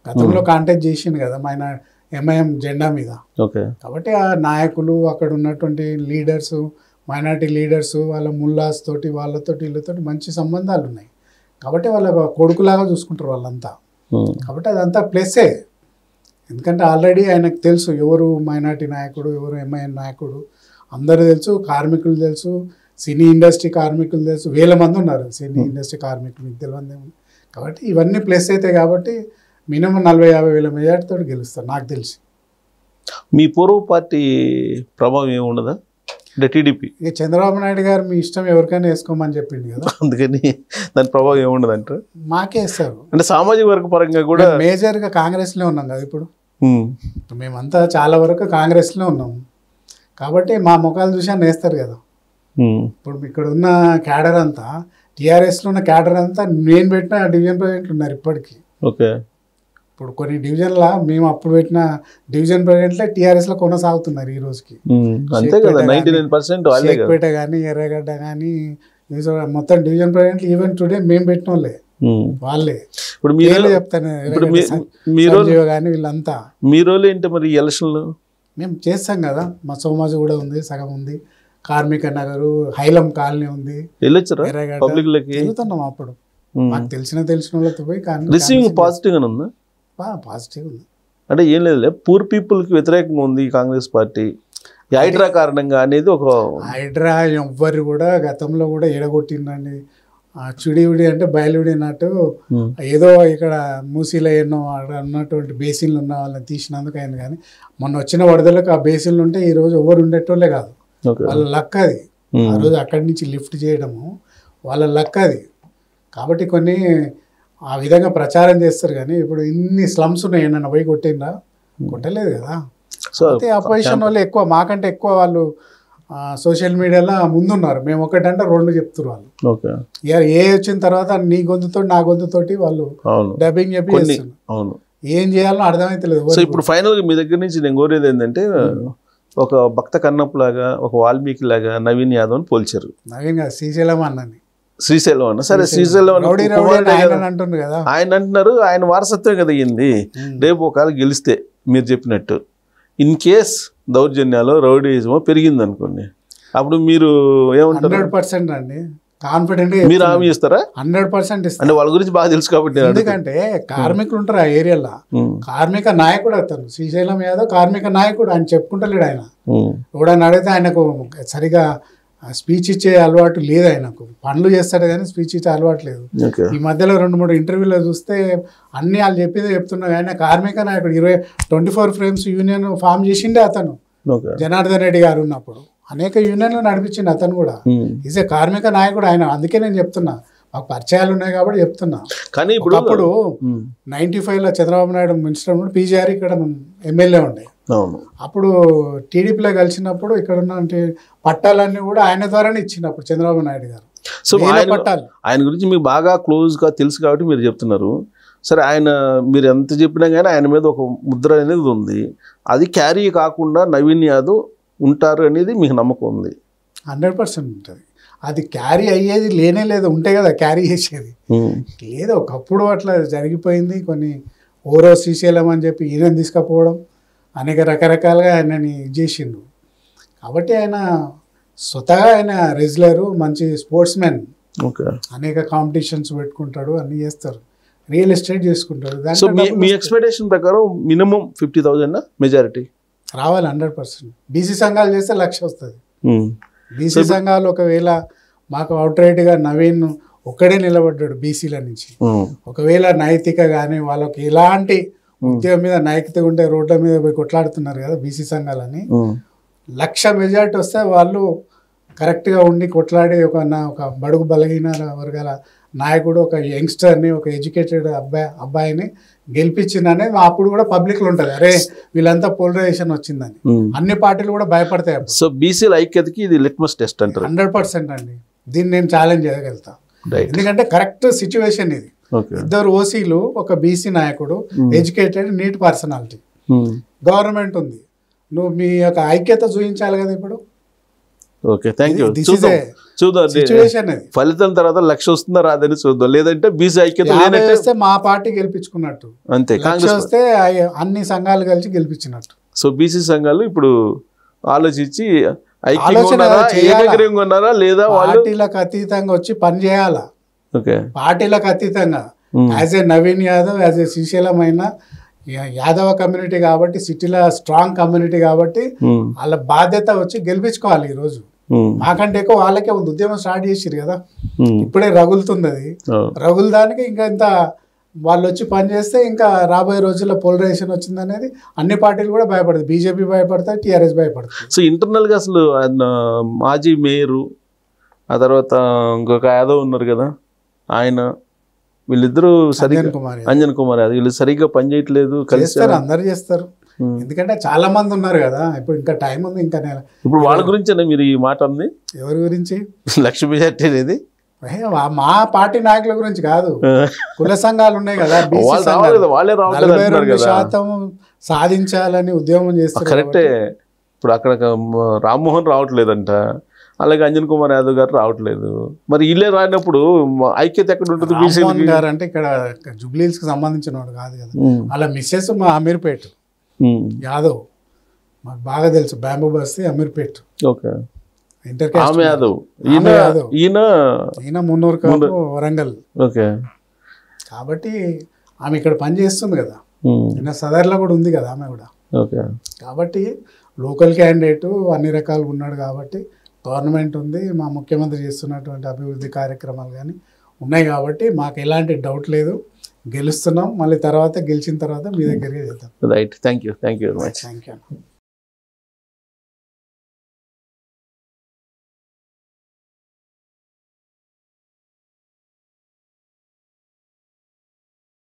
గతంలో కాంటాక్ట్ చేసిండు కదా ఎంఐఎం జెండా మీద. ఓకే. కాబట్టి ఆ నాయకులు, అక్కడ ఉన్నటువంటి లీడర్స్, మైనార్టీ లీడర్స్, వాళ్ళ ముల్లాస్ తోటి, వాళ్ళతోటి వీళ్ళతోటి మంచి సంబంధాలు ఉన్నాయి. కాబట్టి వాళ్ళ కొడుకులాగా చూసుకుంటారు వాళ్ళంతా. కాబట్టి అదంతా ప్లస్సే. ఎందుకంటే ఆల్రెడీ ఆయనకు తెలుసు ఎవరు మైనార్టీ నాయకుడు, ఎవరు ఎంఐఎం నాయకుడు, అందరూ తెలుసు. కార్మికులు తెలుసు, సినీ ఇండస్ట్రీ కార్మికులు తెలుసు, వేల మంది ఉన్నారు సినీ ఇండస్ట్రీ కార్మికులు, మీకు తెలియదు. కాబట్టి ఇవన్నీ ప్లస్ అవుతాయి. కాబట్టి మినిమం 40-50 వేల మెజార్టీతో గెలుస్తారు నాకు తెలిసి. మీ పూర్వ పార్టీ ప్రభావం ఏముండదా అంటే టీడీపీ? ఇక చంద్రబాబు నాయుడు గారు మీ ఇష్టం ఎవరికైనా వేసుకోమని చెప్పింది కదా, అందుకని దాని ప్రభావం ఏముండదు అంటారు? మాకే వేస్తారు. అంటే సామాజిక వర్గ పరంగా కూడా మేజర్గా కాంగ్రెస్లో ఉన్నాం కదా ఇప్పుడు. మేమంతా చాలా వరకు కాంగ్రెస్లో ఉన్నాము. కాబట్టి మా ముఖాలు చూసి అని వేస్తారు కదా. ఇప్పుడు ఇక్కడ ఉన్న క్యాడర్ అంతా, టీఆర్ఎస్లో ఉన్న క్యాడర్ అంతా నేను పెట్టిన డివిజన్ ప్రెసిడెంట్లు ఉన్నారు ఇప్పటికీ. ఓకే. ఇప్పుడు కొన్ని డివిజన్ల మేము అప్పుడు పెట్టిన డివిజన్ ప్రెసిడెంట్లే టీఆర్ఎస్లో కొనసాగుతున్నారు ఈ రోజుకి. షేక్పేట కానీ, ఎర్రగడ్డ కానీ, మొత్తం డివిజన్ ప్రెసిడెంట్లు ఈవెన్ టుడే మేము పెట్టిన వాళ్ళే, వాళ్ళే. ఇప్పుడు మీరు చెప్తాను కానీ వీళ్ళంతా. మీ రోల్ ఏంటి మరి ఎలక్షన్లో? మేము చేస్తాం కదా, మా సోమాజు కూడా ఉంది, సగం ఉంది, కార్మిక నగరు, హైలం కాలనీ ఉంది, వెళ్తున్నాం. అప్పుడు మాకు తెలిసిన వాళ్ళతో పోయి రిసీవింగ్ పాజిటివ్ గానే ఉందా? పాజిటివ్ ఉంది. అంటే ఏం లేదు, పూర్ పీపుల్కి వ్యతిరేకంగా ఉంది కాంగ్రెస్ పార్టీ హైడ్రా కారణంగా అనేది ఒక. హైడ్రా ఎవ్వరు కూడా గతంలో కూడా ఎడగొట్టిందండి. చుడివిడి అంటే బయలుడి అన్నట్టు ఏదో ఇక్కడ మూసీలో ఎన్నో ఉన్నటువంటి బేసిన్లు ఉన్న వాళ్ళని తీసినందుకు అయింది. కానీ మొన్న వచ్చిన వరదలకు ఆ బేసిన్లు ఉంటే ఈరోజు ఎవరు ఉండేటోళ్ళే కాదు. వాళ్ళ లక్ అది. ఆ రోజు అక్కడి నుంచి లిఫ్ట్ చేయడము వాళ్ళ లక్ అది. కాబట్టి కొన్ని ఆ విధంగా ప్రచారం చేస్తారు. కానీ ఇప్పుడు ఇన్ని స్లమ్స్ ఉన్నాయి, ఏమన్నా పోయి కొట్టిందా? కొట్టలేదు కదా. అయితే అపోజిషన్ వాళ్ళు ఎక్కువ, మాకంటే ఎక్కువ వాళ్ళు సోషల్ మీడియాలో ముందున్నారు. మేము ఒకటంటే 2 చెప్తున్నారు వాళ్ళు. ఏ వచ్చిన తర్వాత నీ గొంతుతో నా గొంతుతోటి వాళ్ళు డబ్బింగ్ చెప్పి చేస్తున్నారు. ఏం చేయాలో అర్థమైతే లేదు. సో ఇప్పుడు ఫైనల్గా మీ దగ్గర నుంచి నేను కోరేది ఏంటంటే, ఒక భక్త కన్నప్ప లాగా, ఒక వాల్మీకి లాగా నవీన్ యాదవ్ పోల్చారు. నవీన్ కాదు, శ్రీశైలం అన్నని. శ్రీశైలం అన్న సరే, శ్రీశైలం అంటుండ్రు కదా, ఆయన అంటున్నారు ఆయన వారసత్వం కదా అయ్యింది. రేపు ఒకవేళ గెలిస్తే మీరు చెప్పినట్టు ఇన్ కేస్ దౌర్జన్యాలు, రౌడీజమో పెరిగింది అనుకోండి, అప్పుడు మీరు ఏమంటారు? 100% అండి కాన్ఫిడెంట్. మీరు హామీ ఇస్తారా? 100% ఇస్తారు. అంటే వాళ్ళ గురించి బాగా తెలుసు కాబట్టి. ఎందుకంటే కార్మికులు ఉంటారు ఆ ఏరియాలో, కార్మిక నాయకుడు అతను. శ్రీశైలం యాదవ్ కార్మిక నాయకుడు, ఆయన చెప్పుకుంటలేడు. ఆయన ఎవడని అడిగితే ఆయనకు సరిగా స్పీచ్ ఇచ్చే అలవాటు లేదు. ఆయనకు పనులు చేస్తాడు కానీ స్పీచ్ ఇచ్చే అలవాటు లేదు. ఈ మధ్యలో 2-3 ఇంటర్వ్యూలో చూస్తే అన్ని వాళ్ళు చెప్పిందే చెప్తున్నారు. ఆయన కార్మిక నాయకుడు. 24 ఫ్రేమ్స్ యూనియన్ ఫామ్ చేసిండే అతను, జనార్దన్ రెడ్డి గారు ఉన్నప్పుడు. అనేక యూనియన్లు నడిపించింది అతను కూడా. ఈజ్ ఏ కార్మిక నాయకుడు ఆయన. అందుకే నేను చెప్తున్నా, మాకు పరిచయాలు ఉన్నాయి కాబట్టి చెప్తున్నా. కానీ ఇప్పుడు అప్పుడు 95లో చంద్రబాబు నాయుడు మినిస్టర్ ఉన్నప్పుడు పీజీఆర్ ఇక్కడ ఎమ్మెల్యే ఉండే. అప్పుడు టీడీపీలో కలిసినప్పుడు ఇక్కడ ఉన్న పట్టాలన్నీ కూడా ఆయన ద్వారానే ఇచ్చినప్పుడు చంద్రబాబు నాయుడు గారు. సో పట్టాలు ఆయన గురించి మీకు బాగా క్లోజ్గా తెలుసు కాబట్టి మీరు చెప్తున్నారు. సరే, ఆయన మీరు ఎంత చెప్పినా కానీ ఆయన మీద ఒక ముద్ర అనేది ఉంది. అది క్యారీ కాకుండా నవీన్ యాదవ్ ఉంటారు అనేది మీకు నమ్మకం ఉంది? 100% ఉంటుంది. అది క్యారీ అయ్యేది లేనే లేదు, ఉంటే కదా క్యారీ చేసేది. లేదు, ఒకప్పుడు అట్లా జరిగిపోయింది. కొన్ని ఓరో శ్రీశైలం అని చెప్పి ఈయన తీసుకుపోవడం, అనేక రకరకాలుగా ఆయనని చేసిండు. కాబట్టి ఆయన స్వతహా ఆయన రెజ్లరు, మంచి స్పోర్ట్స్ మ్యాన్. అనేక కాంపిటీషన్స్ పెట్టుకుంటాడు, అన్నీ చేస్తారు. రియల్ ఎస్టేట్ చేసుకుంటాడు. మీ ఎక్స్పెక్టేషన్ ప్రకారం మినిమం 50,000 మెజారిటీ రావాలి 100%. బీసీ సంఘాలు చేస్తే 1,00,000 వస్తుంది. బీసీ సంఘాలు ఒకవేళ మాకు అవుట్రైట్గా నవీన్ ఒక్కడే నిలబడ్డాడు బీసీల నుంచి, ఒకవేళ నైతిక కానీ వాళ్ళకి ఎలాంటి ఉద్యోగం మీద నైతిక ఉంటే రోడ్ల మీద పోయి కొట్లాడుతున్నారు కదా బీసీ సంఘాలని, 1,00,000 మెజార్టీ వస్తే వాళ్ళు కరెక్ట్గా ఉండి కొట్లాడి ఒక బడుగు బలహీన వర్గాల నాయకుడు ఒక యంగ్స్టర్ని, ఒక ఎడ్యుకేటెడ్ అబ్బాయిని గెలిపించిందనేది అప్పుడు కూడా పబ్లిక్లో ఉంటుంది. అరే వీళ్ళంతా పోలరైజేషన్ వచ్చిందని అన్ని పార్టీలు కూడా భయపడతాయి. సో బీసీల ఐక్యతకి ఇది లిట్మస్ టెస్ట్ అంటారు. 100% అండి. దీన్ని నేను ఛాలెంజ్ చేయగలుగుతా. ఎందుకంటే కరెక్ట్ సిచ్యువేషన్ ఇది. ఇద్దరు ఓసీలు, ఒక బీసీ నాయకుడు, ఎడ్యుకేటెడ్, నీట్ పర్సనాలిటీ, గవర్నమెంట్ ఉంది. నువ్వు మీ యొక్క ఐక్యత చూపించాలి కదా ఇప్పుడు. Okay, thank you. చూద్దాం ఫలితం తర్వాత 1,00,000 వస్తుందా రాదని చూద్దాం. లేదంటే బీసీ ఐక్యత వస్తే మా పార్టీ గెలిపించుకున్నట్టు, అంతే. కాంగ్రెస్ వస్తే అన్ని సంఘాలు కలిసి గెలిపించినట్టు. సో బీసీ సంఘాలు ఇప్పుడు ఆలోచించి ఉన్నారా లేదా పార్టీలకు అతీతంగా వచ్చి పని చేయాలా. పార్టీలకు అతీతంగా as a Naveen Yadav, as a శ్రీశైలమైన యాదవ కమ్యూనిటీ కాబట్టి, సిటీలో స్ట్రాంగ్ కమ్యూనిటీ కాబట్టి వాళ్ళ బాధ్యత వచ్చి గెలిపించుకోవాలి. ఈరోజు మాకంటే ఎక్కువ వాళ్ళకే ఉంది. ఉద్యమం స్టార్ట్ చేసిరు కదా, ఇప్పుడే రగులుతుంది. అది రగులు దానికి ఇంకా ఇంత వాళ్ళు వచ్చి పనిచేస్తే ఇంకా రాబోయే రోజుల్లో పోలరైజేషన్ వచ్చిందనేది అన్ని పార్టీలు కూడా భయపడతాయి. బీజేపీ భయపడతాయి, టీఆర్ఎస్ భయపడతాయి. సో ఇంటర్నల్గా అసలు మాజీ మేయరు, ఆ తర్వాత ఇంకొక యాదవ్ ఉన్నారు కదా ఆయన, వీళ్ళిద్దరూ అంజన్ కుమార్ యాదవ్, వీళ్ళు సరిగ్గా పనిచేయట్లేదు. చేస్తారు, అందరు చేస్తారు. ఎందుకంటే చాలా మంది ఉన్నారు కదా, ఇప్పుడు ఇంకా టైం ఉంది. ఇంకా ఇప్పుడు వాళ్ళ గురించి మీరు ఈ మాట ఉంది. ఎవరి గురించి? లక్ష్మీ శెట్టి అనేది మా పార్టీ నాయకుల గురించి కాదు. కుల సంఘాలు ఉన్నాయి కదా, 42% సాధించాలని ఉద్యమం చేస్తారు. కరెక్టే. ఇప్పుడు అక్కడ రామ్మోహన్ రావట్లేదంట, అలాగే అంజన్ కుమార్ యాదవ్ గారు రావట్లేదు. మరి వీళ్ళే రానప్పుడు ఐక్యత ఎక్కడ ఉంటుంది? రామ్మోహన్ గారు అంటే ఇక్కడ జూబ్లీహిల్స్ కి సంబంధించిన వాడు కాదు కదా. అలా మిస్సెస్ మా అమీర్పేట్ యాదవ్, మాకు బాగా తెలుసు. బ్యాంబూ బస్తీ, అమీర్పేట్. ఓకే, యాదవ్. ఈయన మున్నూరు కాపు, వరంగల్. ఓకే, కాబట్టి ఆమె ఇక్కడ పని చేస్తుంది కదా. ఈయన సదర్లో కూడా ఉంది కదా ఆమె కూడా. ఓకే, కాబట్టి లోకల్ క్యాండిడేట్ అన్ని రకాలుగా ఉన్నాడు కాబట్టి, గవర్నమెంట్ ఉంది, మా ముఖ్యమంత్రి చేస్తున్నటువంటి అభివృద్ధి కార్యక్రమాలు కానీ ఉన్నాయి కాబట్టి మాకు ఎలాంటి డౌట్ లేదు. గెలుస్తున్నాం. మళ్ళీ తర్వాత గెలిచిన తర్వాత మీ దగ్గరికి చేద్దాం. Right, thank you very much. Thank you.